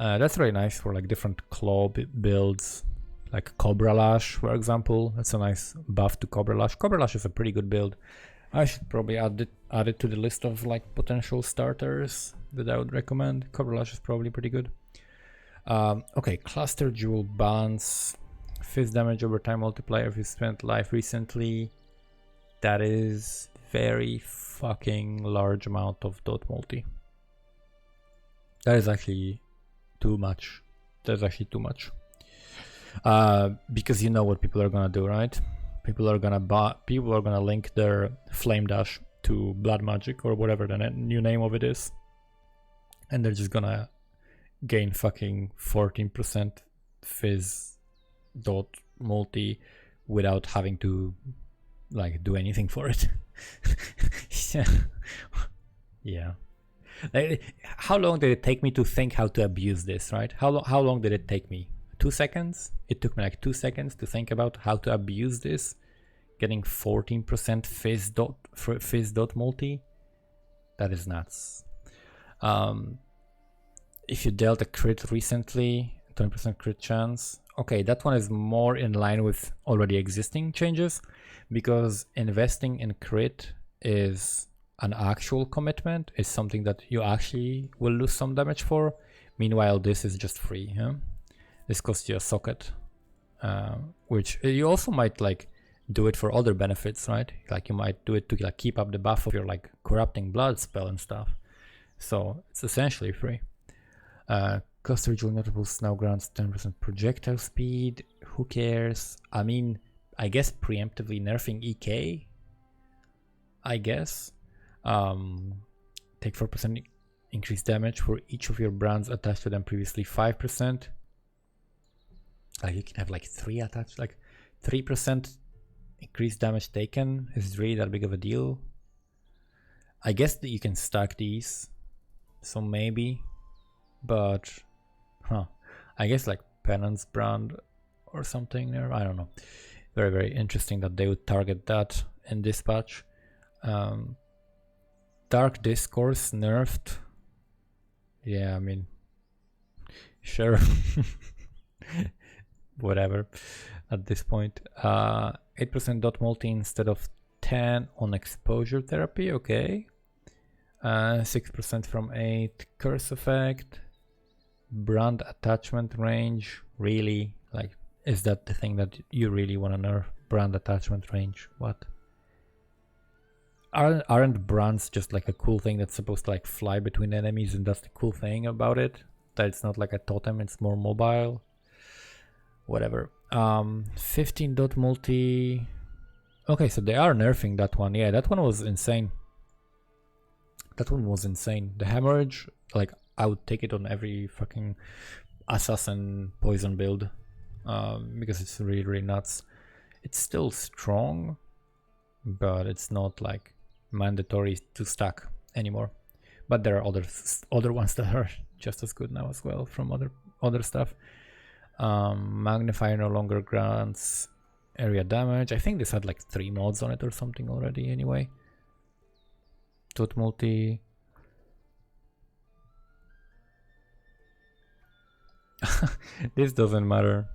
That's really nice for like different claw builds, like Cobra Lash, for example. That's a nice buff to Cobra Lash. Cobra Lash is a pretty good build. I should probably add it to the list of like potential starters that I would recommend. Cobra Lash is probably pretty good. Okay, Cluster Jewel Balance. Fizz damage over time multiplier if you spent life recently. That is very fucking large amount of dot multi. That is actually too much. That's actually too much. Because you know what people are gonna do, right? People are gonna link their Flame Dash to Blood Magic or whatever the new name of it is, and they're just gonna gain fucking 14% fizz dot multi without having to like do anything for it. Yeah. How long did it take me to think how to abuse this, right? How long did it take me? 2 seconds? It took me like 2 seconds to think about how to abuse this. Getting 14% fizz dot multi. That is nuts. If you dealt a crit recently, 20% crit chance. Okay, that one is more in line with already existing changes, because investing in crit is an actual commitment, is something that you actually will lose some damage for. Meanwhile, this is just free. Yeah? This costs you a socket, which you also might like do it for other benefits, right? Like you might do it to like keep up the buff of your like corrupting blood spell and stuff. So it's essentially free. Cluster Jewel Notables now grants 10% projectile speed. Who cares? I mean, I guess preemptively nerfing EK. I guess. Take 4% increased damage for each of your brands attached to them previously 5%. You can have like 3 attached, like 3% increased damage taken is really that big of a deal. I guess that you can stack these, so maybe, but I guess like Penance brand or something there, I don't know. Very, very interesting that they would target that in this patch. Dark Discourse nerfed. Yeah, I mean, sure. Whatever at this point. 8% dot multi instead of 10 on exposure therapy. Okay. 6% from 8. Curse effect. Brand attachment range. Really? Like, is that the thing that you really want to nerf? Brand attachment range? What? Aren't brands just like a cool thing that's supposed to like fly between enemies, and that's the cool thing about it? That it's not like a totem, it's more mobile. Whatever. 15 dot multi. Okay, so they are nerfing that one. Yeah, that one was insane. That one was insane. The hemorrhage, like I would take it on every fucking assassin poison build, because it's really, really nuts. It's still strong, but it's not like mandatory to stack anymore. But there are other ones that are just as good now as well from other stuff. Magnifier no longer grants area damage. I think this had like 3 mods on it or something already anyway. Dot multi. This doesn't matter.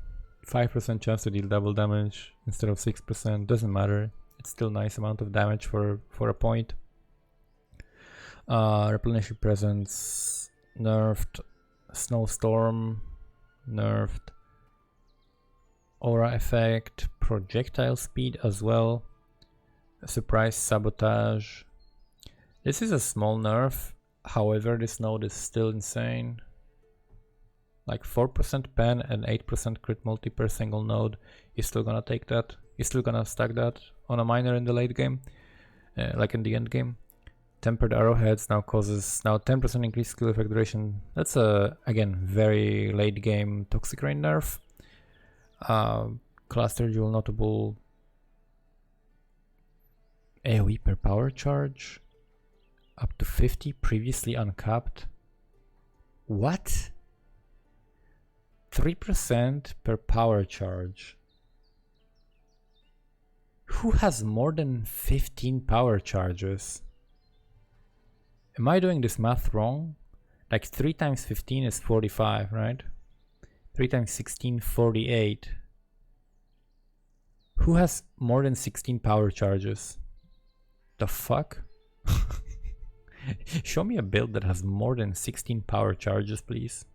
5% chance to deal double damage instead of 6%. Doesn't matter. It's still nice amount of damage for a point. Replenish your presence nerfed. Snowstorm nerfed. Aura effect, projectile speed as well. Surprise sabotage. This is a small nerf, however this node is still insane. Like 4% pen and 8% crit multi per single node. You're still gonna take that. You're still gonna stack that on a miner in the late game, like in the end game. Tempered arrowheads now causes 10% increased skill effect duration. That's a again very late game toxic rain nerf. Cluster Jewel notable AoE per power charge up to 50, previously uncapped. What? 3% per power charge. Who has more than 15 power charges? Am I doing this math wrong? Like 3 times 15 is 45, right? 3 times 16, 48. Who has more than 16 power charges? The fuck? Show me a build that has more than 16 power charges, please.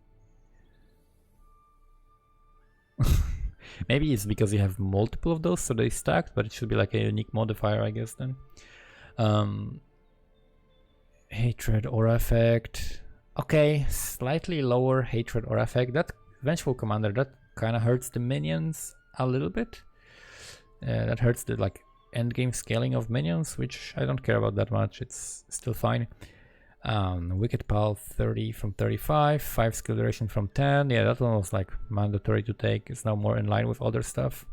Maybe it's because you have multiple of those, so they stacked, but it should be like a unique modifier, I guess, then. Hatred aura effect. Okay, slightly lower hatred aura effect. That Vengeful Commander, that kind of hurts the minions a little bit. That hurts the like endgame scaling of minions, which I don't care about that much. It's still fine. Wicked Pal 30 from 35, 5 skill duration from 10. Yeah, that one was like mandatory to take. It's now more in line with other stuff.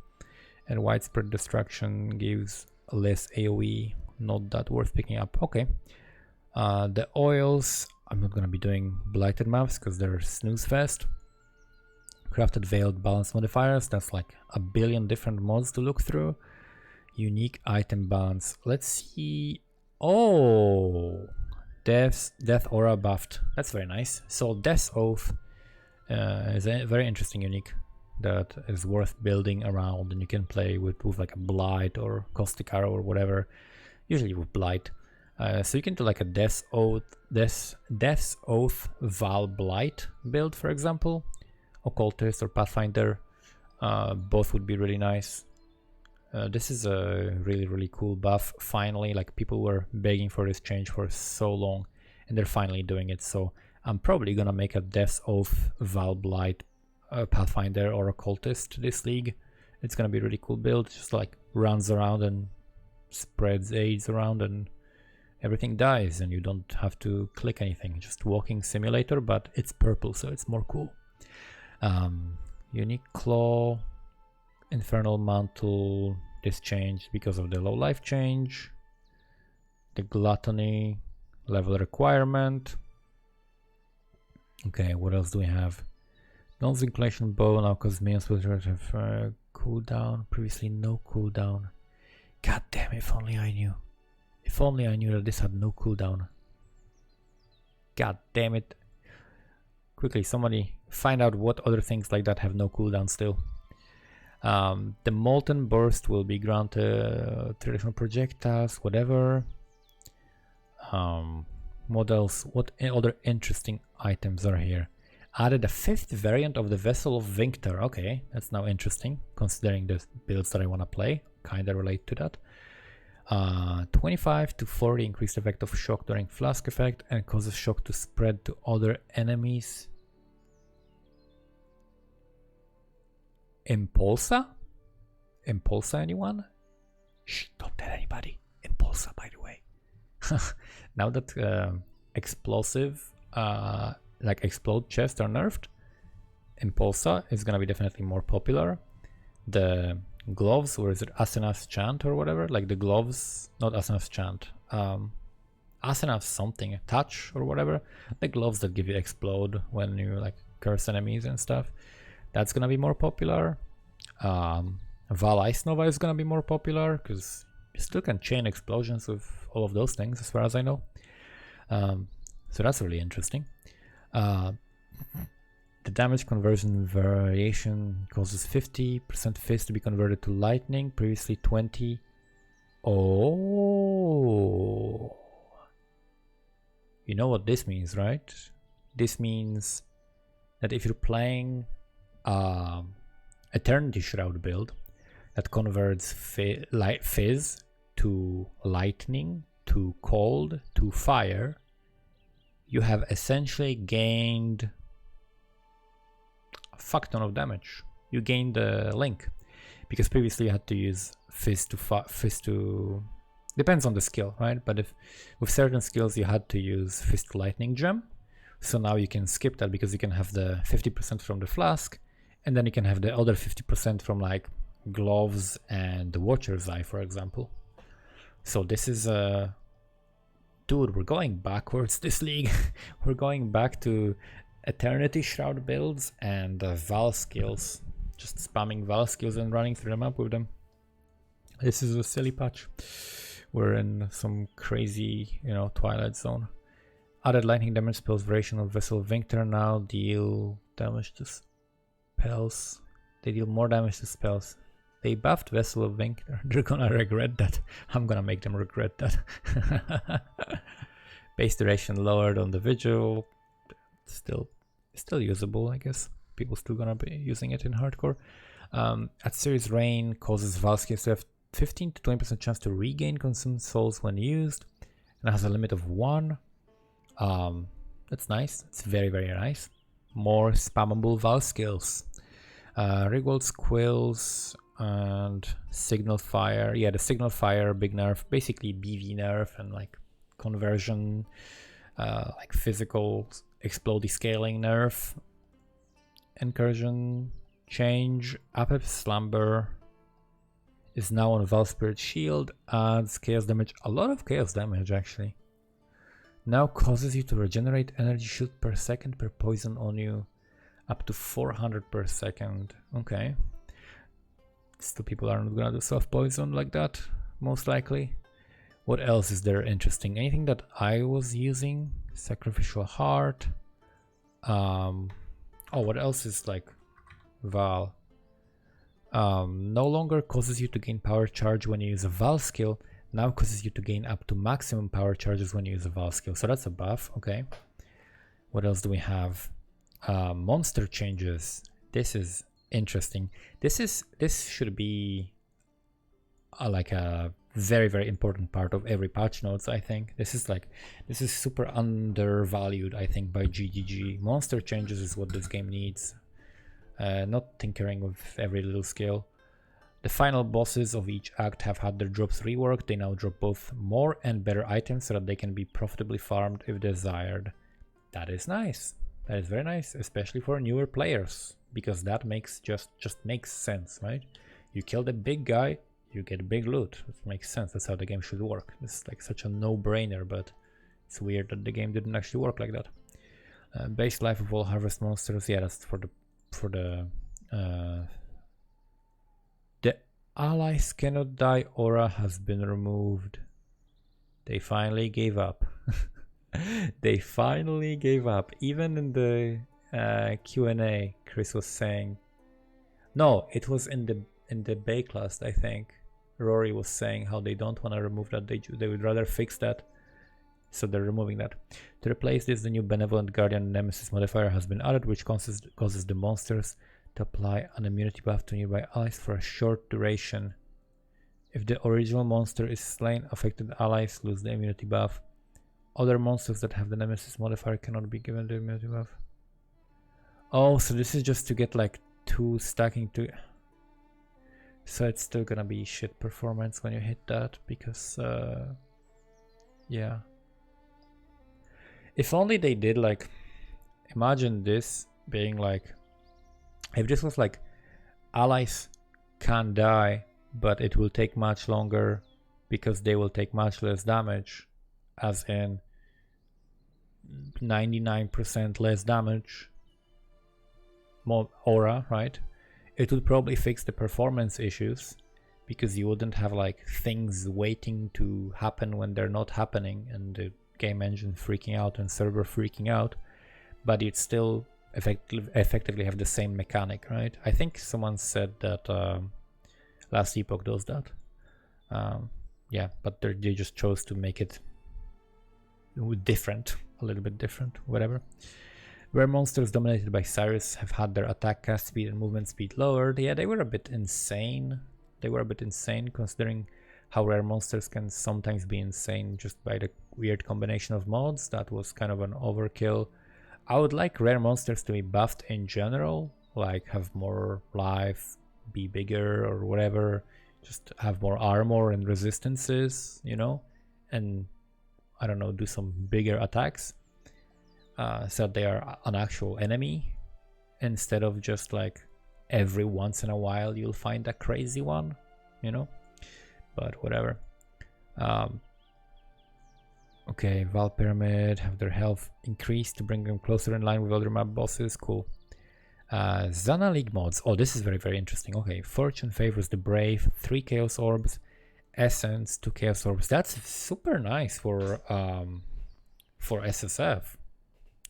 And Widespread Destruction gives less AoE. Not that worth picking up. Okay. The oils, I'm not gonna be doing blighted maps because they're snooze fest. Crafted Veiled Balance Modifiers, that's like a billion different mods to look through. Unique item balance. Let's see. Oh, Death Aura buffed. That's very nice. So Death's Oath is a very interesting unique that is worth building around, and you can play with like a Blight or Caustic Arrow or whatever. Usually with Blight. So you can do like a Death's Oath Val Blight build, for example. Occultist or Pathfinder. Both would be really nice. This is a really cool buff. Finally, like people were begging for this change for so long, and they're finally doing it. So I'm probably gonna make a Death's Oath Val Blight Pathfinder or Occultist this league. It's gonna be a really cool build. Just like runs around and spreads aids around, and everything dies, and you don't have to click anything. Just walking simulator, but it's purple, so it's more cool. Unique Claw, Infernal Mantle. This changed because of the low life change. The Gluttony level requirement. Okay, what else do we have? Dawn's Inclination Bow now because minions will have cooldown. Previously no cooldown. God damn, if only I knew. If only I knew that this had no cooldown. God damn it. Quickly, somebody find out what other things like that have no cooldown still. The Molten Burst will be granted traditional projectiles, whatever. Models, what other interesting items are here? Added a 5th variant of the Vessel of Vinctor. Okay, that's now interesting, considering the builds that I want to play. Kinda relate to that. 25 to 40 increased effect of shock during flask effect and causes shock to spread to other enemies. Impulsa? Impulsa, anyone? Shh, don't tell anybody. Impulsa, by the way. Now that explosive, like explode chests are nerfed, Impulsa is gonna be definitely more popular. The gloves, or is it Asenath's Chant or whatever? Like the gloves, not Asenath's Chant. Asenath's something, touch or whatever. The gloves that give you explode when you like curse enemies and stuff. That's gonna be more popular. Vol Ice Nova is gonna be more popular because you still can chain explosions with all of those things, as far as I know. So that's really interesting. The damage conversion variation causes 50% fist to be converted to lightning, previously 20. Oh, you know what this means, right? This means that if you're playing Eternity Shroud build that converts fizz to lightning, to cold, to fire, you have essentially gained a fuck ton of damage. You gained the link, because previously you had to use fizz to depends on the skill, right? But if with certain skills you had to use fizz to lightning gem, so now you can skip that because you can have the 50% from the flask, and then you can have the other 50% from like gloves and the Watcher's Eye, for example. So this is dude, we're going backwards this league. We're going back to Eternity Shroud builds and Val skills. Just spamming Val skills and running through the map with them. This is a silly patch. We're in some crazy, you know, Twilight Zone. Added lightning damage spells variation of Vessel of Vinctor now deal damage to spells. They deal more damage to spells. They buffed Vessel of Vinctor. They're gonna regret that. I'm gonna make them regret that. Base duration lowered on the Vigil. Still usable, I guess. people still gonna be using it in hardcore. At Series Rain causes Val skills to have 15 to 20% chance to regain consumed souls when used, and has a limit of 1. That's nice. It's very, very nice. More spammable Val skills. Rigwald's Quills and Signal Fire. Yeah, the Signal Fire, big nerf, basically BV nerf and like conversion, like physical explodey scaling nerf. Incursion change. Apep Slumber is now on Val Spirit Shield. Adds chaos damage. A lot of chaos damage actually. Now causes you to regenerate energy shield per second per poison on you. Up to 400 per second. Okay. Still people aren't gonna do self-poison like that, most likely. What else is there interesting? Anything that I was using? Sacrificial Heart. Oh, what else is like Val? No longer causes you to gain power charge when you use a Val skill. Now causes you to gain up to maximum power charges when you use a Val skill. So that's a buff, okay. What else do we have? Monster changes. This is interesting. This should be like a very, very important part of every patch notes, I think. This is super undervalued, I think, by GGG. Monster changes is what this game needs. Not tinkering with every little skill. The final bosses of each act have had their drops reworked. They now drop both more and better items so that they can be profitably farmed if desired. That is nice. That is very nice, especially for newer players, because that makes just makes sense, right? You kill the big guy, you get big loot. It makes sense. That's how the game should work. It's like such a no-brainer, but it's weird that the game didn't actually work like that. Base life of all harvest monsters. Yeah, that's for the allies cannot die aura has been removed. They finally gave up. They finally gave up. Even in the Q&A, Chris was saying, no, it was in the Bakelast, I think. Rory was saying how they don't want to remove that. They would rather fix that, so they're removing that. To replace this, the new Benevolent Guardian Nemesis modifier has been added, which causes the monsters to apply an immunity buff to nearby allies for a short duration. If the original monster is slain, affected allies lose the immunity buff. Other monsters that have the Nemesis modifier cannot be given the immunity buff. Oh, so this is just to get like 2 stacking to... So it's still gonna be shit performance when you hit that, because... yeah. If only they did like... Imagine this being like... If this was like... Allies can't die, but it will take much longer because they will take much less damage. As in 99% less damage, more aura, right? It would probably fix the performance issues, because you wouldn't have like things waiting to happen when they're not happening and the game engine freaking out and server freaking out, but you'd still effectively have the same mechanic, right? I think someone said that Last Epoch does that. Yeah, but they just chose to make it different, a little bit different, whatever. Where monsters dominated by Cyrus have had their attack, cast speed and movement speed lowered. Yeah, they were a bit insane. They were a bit insane considering how rare monsters can sometimes be insane just by the weird combination of mods. That was kind of an overkill. I would like rare monsters to be buffed in general, like have more life, be bigger or whatever, just have more armor and resistances, you know, and I don't know, do some bigger attacks, so that they are an actual enemy, instead of just like every once in a while you'll find a crazy one, you know, but whatever. Okay, Val Pyramid have their health increased to bring them closer in line with other map bosses. Cool. Zana League mods. Oh, this is very, very interesting. Okay, Fortune favors the brave, 3 Chaos Orbs, Essence, 2 Chaos Orbs. That's super nice for SSF.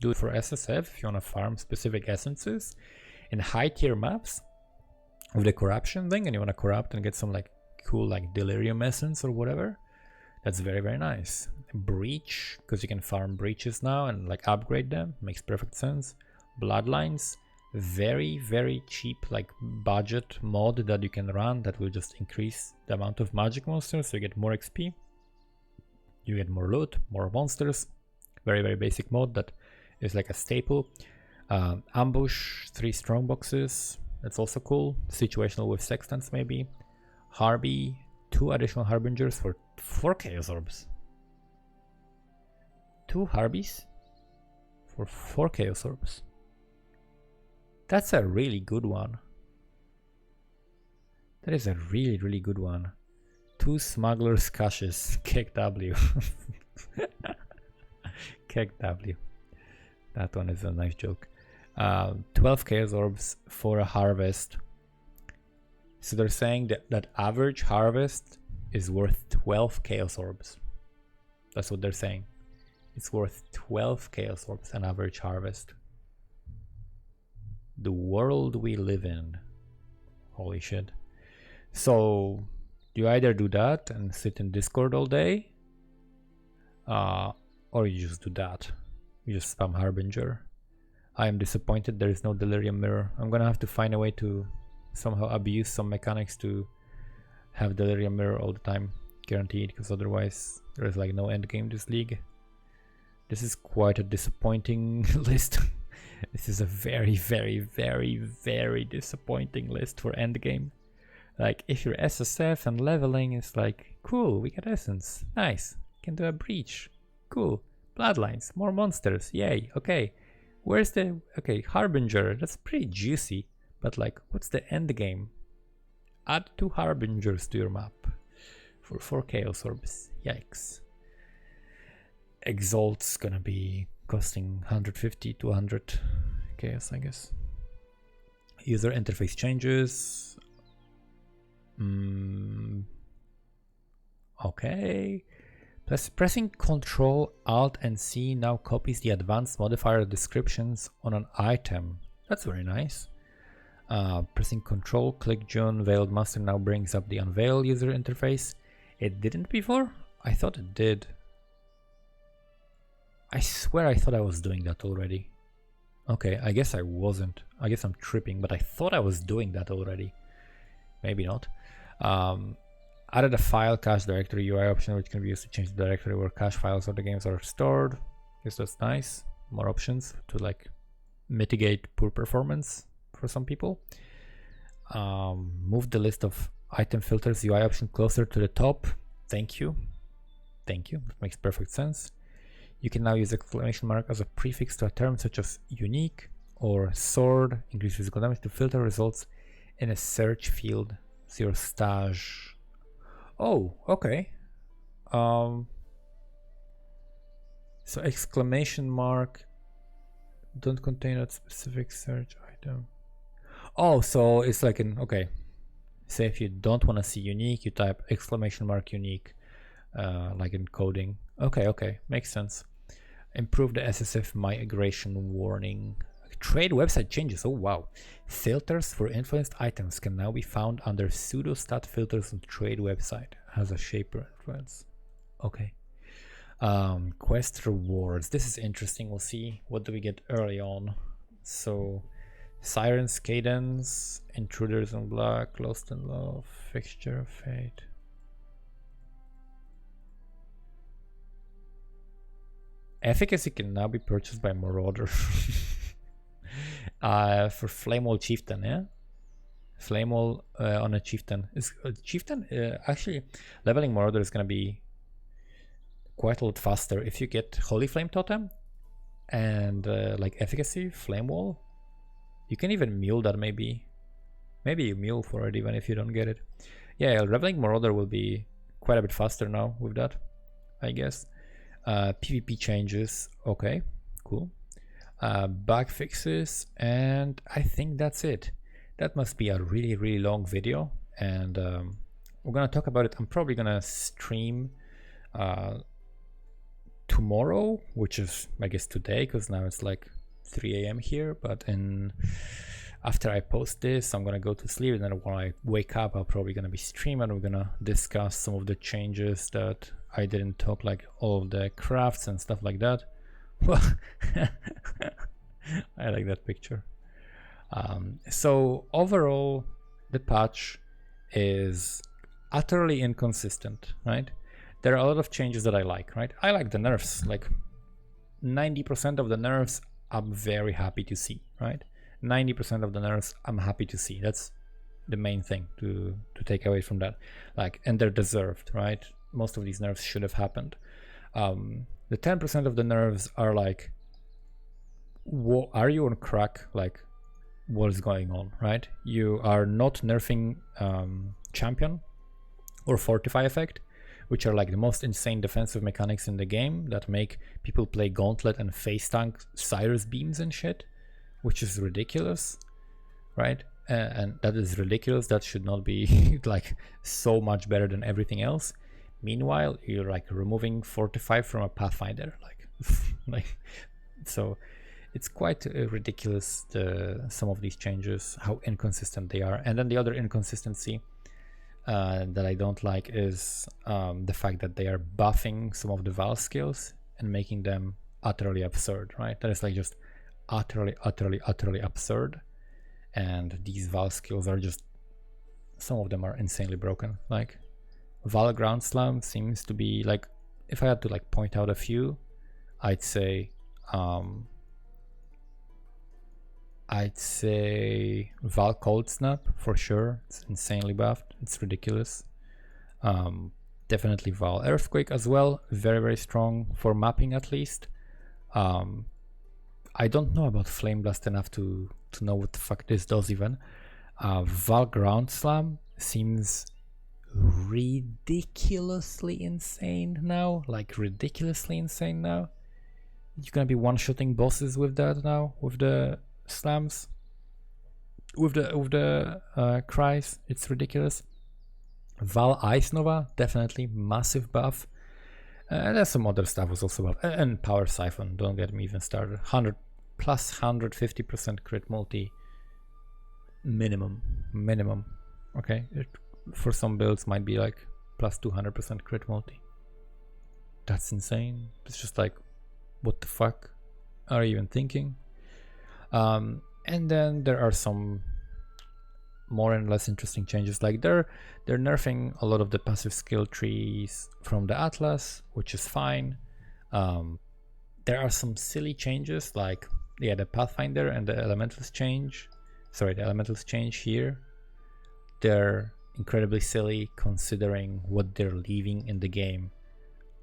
Do it for SSF if you want to farm specific essences in high tier maps with the corruption thing, and you want to corrupt and get some like cool like Delirium Essence or whatever. That's very, very nice. Breach, because you can farm breaches now and like upgrade them. Makes perfect sense. Bloodlines, very, very cheap like budget mod that you can run that will just increase the amount of magic monsters, so you get more XP, you get more loot, more monsters. Very, very basic mod that is like a staple. Ambush, 3 strong boxes, that's also cool. Situational with Sextants maybe. Harby, 2 additional Harbingers for 4 Chaos Orbs. 2 Harbies for 4 Chaos Orbs. That's a really good one. That is a really, really good one. 2 Smuggler's Caches, Keg W. Keg W. That one is a nice joke. 12 Chaos Orbs for a harvest. So they're saying that average harvest is worth 12 Chaos Orbs. That's what they're saying. It's worth 12 Chaos Orbs an average harvest. The world we live in. Holy shit. So you either do that and sit in Discord all day, or you just do that. You just spam Harbinger. I am disappointed there is no Delirium Mirror. I'm gonna have to find a way to somehow abuse some mechanics to have Delirium Mirror all the time, guaranteed, because otherwise there is like no endgame this league. This is quite a disappointing list. This is a very, very, very, very disappointing list for endgame. Like, if you're SSF and leveling, it's like, cool, we get essence, nice, can do a breach, cool, bloodlines, more monsters, yay, okay. Where's the, okay, Harbinger, that's pretty juicy, but like, what's the endgame? Add 2 Harbingers to your map for 4 Chaos Orbs, yikes. Exalt's gonna be costing 150 to 100 chaos, I guess. User interface changes. Okay. Pressing Ctrl, Alt, and C now copies the advanced modifier descriptions on an item. That's very nice. Pressing Ctrl, click June Veiled Master now brings up the Unveil user interface. It didn't before? I thought it did. I swear I thought I was doing that already. Okay, I guess I wasn't. I guess I'm tripping, but I thought I was doing that already. Maybe not. Added a file cache directory UI option which can be used to change the directory where cache files of the games are stored. Guess that's nice. More options to like mitigate poor performance for some people. Move the list of item filters UI option closer to the top. Thank you. Thank you. That makes perfect sense. You can now use exclamation mark as a prefix to a term such as unique or sword. Increase physical damage to filter results in a search field. So your stash. Oh, okay. So exclamation mark don't contain a specific search item. Oh, so it's like an, okay. Say if you don't want to see unique, you type exclamation mark unique, like in coding. Okay, okay, makes sense. Improve the SSF migration warning. Trade website changes. Oh wow. Filters for influenced items can now be found under pseudostat filters on trade website. Has a shaper influence. Okay. Quest rewards. This is interesting. We'll see what do we get early on. So Siren's Cadence, Intruders in Black, Lost in Love, Fixture of Fate. Efficacy can now be purchased by Marauder. For Flamewall Chieftain, yeah? Flamewall on a Chieftain. Is Chieftain actually leveling Marauder is gonna be quite a lot faster if you get Holy Flame Totem and like Efficacy, Flamewall. You can even mule that maybe. Maybe you mule for it even if you don't get it. Yeah, leveling Marauder will be quite a bit faster now with that, I guess. PvP changes, okay, cool. Bug fixes, and I think that's it. That must be a really, really long video, and we're gonna talk about it. I'm probably gonna stream tomorrow, which is, I guess, today, because now it's like 3 AM here, but after I post this, I'm gonna go to sleep, and then when I wake up, I'm probably gonna be streaming. We're gonna discuss some of the changes that I didn't talk, like all of the crafts and stuff like that. I like that picture. So overall, the patch is utterly inconsistent, right? There are a lot of changes that I like, right? I like the nerfs, like 90% of the nerfs I'm very happy to see, right? 90% of the nerfs I'm happy to see. That's the main thing to take away from that. Like, and they're deserved, right? Most of these nerfs should have happened. The 10% of the nerfs are like, are you on crack? Like, what is going on, right? You are not nerfing champion or fortify effect, which are like the most insane defensive mechanics in the game that make people play gauntlet and face tank Cyrus beams and shit, which is ridiculous, right? And that is ridiculous. That should not be like so much better than everything else. Meanwhile, you're like removing fortify from a Pathfinder, like so it's quite ridiculous, some of these changes, how inconsistent they are. And then the other inconsistency that I don't like is the fact that they are buffing some of the Val skills and making them utterly absurd, right? That is like just utterly absurd. And these Val skills are just, some of them are insanely broken. Like Val Ground Slam seems to be like, if I had to like point out a few, I'd say Val Cold Snap for sure. It's insanely buffed. It's ridiculous. Definitely Val Earthquake as well. Very strong for mapping at least. I don't know about Flame Blast enough to know what the fuck this does even. Val Ground Slam seems ridiculously insane now. Like ridiculously insane now. You're gonna be one-shotting bosses with that now, with the slams, with the cries. It's ridiculous. Vol Ice Nova, definitely massive buff. And there's some other stuff was also buff. And Power Siphon, don't get me even started. 100 plus 150% crit multi minimum. Okay, for some builds might be like plus 200% crit multi. That's insane. It's just like, what the fuck are you even thinking? And then there are some more and less interesting changes. Like they're nerfing a lot of the passive skill trees from the Atlas, which is fine. There are some silly changes, like the Pathfinder and the Elementals change. Sorry, the Elementals change here. They're incredibly silly considering what they're leaving in the game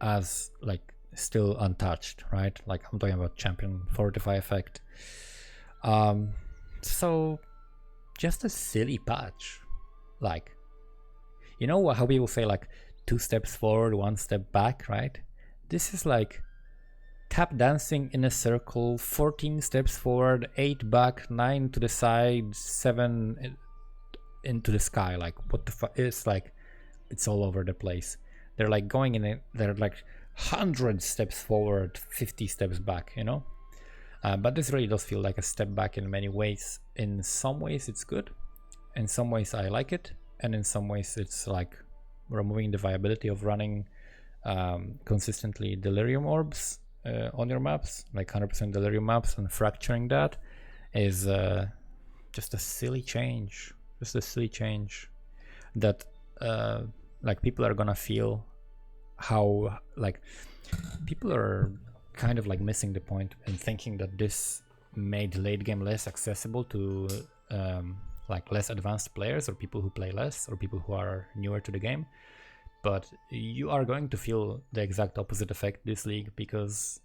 as like still untouched, right? Like I'm talking about champion fortify effect. So just a silly patch. Like, you know how people say like 2 steps forward, 1 step back, right? This is like tap dancing in a circle, 14 steps forward, 8 back, 9 to the side, 7 into the sky. Like what the fuck? It's like, it's all over the place. They're like going in it, they're like 100 steps forward, 50 steps back, you know? But this really does feel like a step back in many ways. In some ways it's good, in some ways I like it, and in some ways it's like removing the viability of running consistently Delirium Orbs on your maps, like 100% Delirium maps, and fracturing that is just a silly change. Just a silly change that like people are gonna feel how, like, people are kind of like missing the point and thinking that this made late game less accessible to like less advanced players or people who play less or people who are newer to the game. But you are going to feel the exact opposite effect this league, because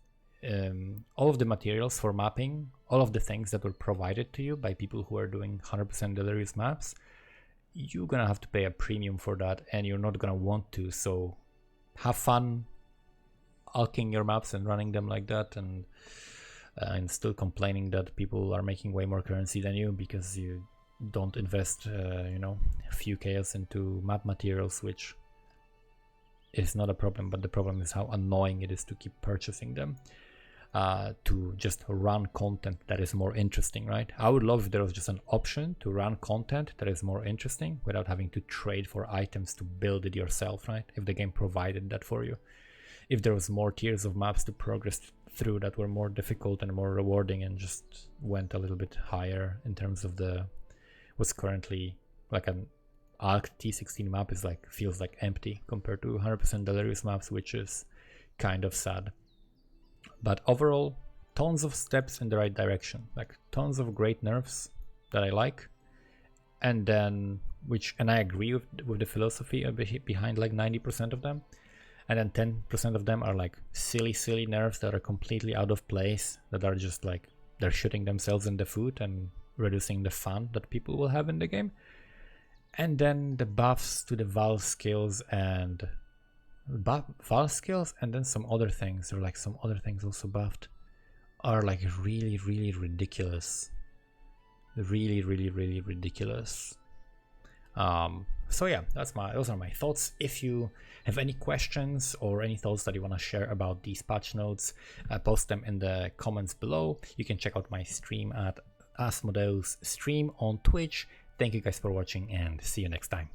all of the materials for mapping, all of the things that were provided to you by people who are doing 100% delirious maps, you're gonna have to pay a premium for that, and you're not gonna want to. So have fun alking your maps and running them like that, and still complaining that people are making way more currency than you because you don't invest you know, a few chaos into map materials, which is not a problem, but the problem is how annoying it is to keep purchasing them to just run content that is more interesting, right? I would love if there was just an option to run content that is more interesting without having to trade for items to build it yourself, right? If the game provided that for you. If there was more tiers of maps to progress through that were more difficult and more rewarding, and just went a little bit higher in terms of the what's currently like an Arc T16 map is like, feels like empty compared to 100% Delirious maps, which is kind of sad. But overall, tons of steps in the right direction, like tons of great nerfs that I like, and then and I agree with the philosophy behind like 90% of them, and then 10% of them are like silly nerfs that are completely out of place, that are just like they're shooting themselves in the foot and reducing the fun that people will have in the game. And then the buffs to the Val skills and then some other things, or like some other things also buffed, are like really ridiculous. Really ridiculous. So yeah, those are my thoughts. If you have any questions or any thoughts that you want to share about these patch notes, post them in the comments below. You can check out my stream at Asmodeus Stream on Twitch. Thank you guys for watching, and see you next time.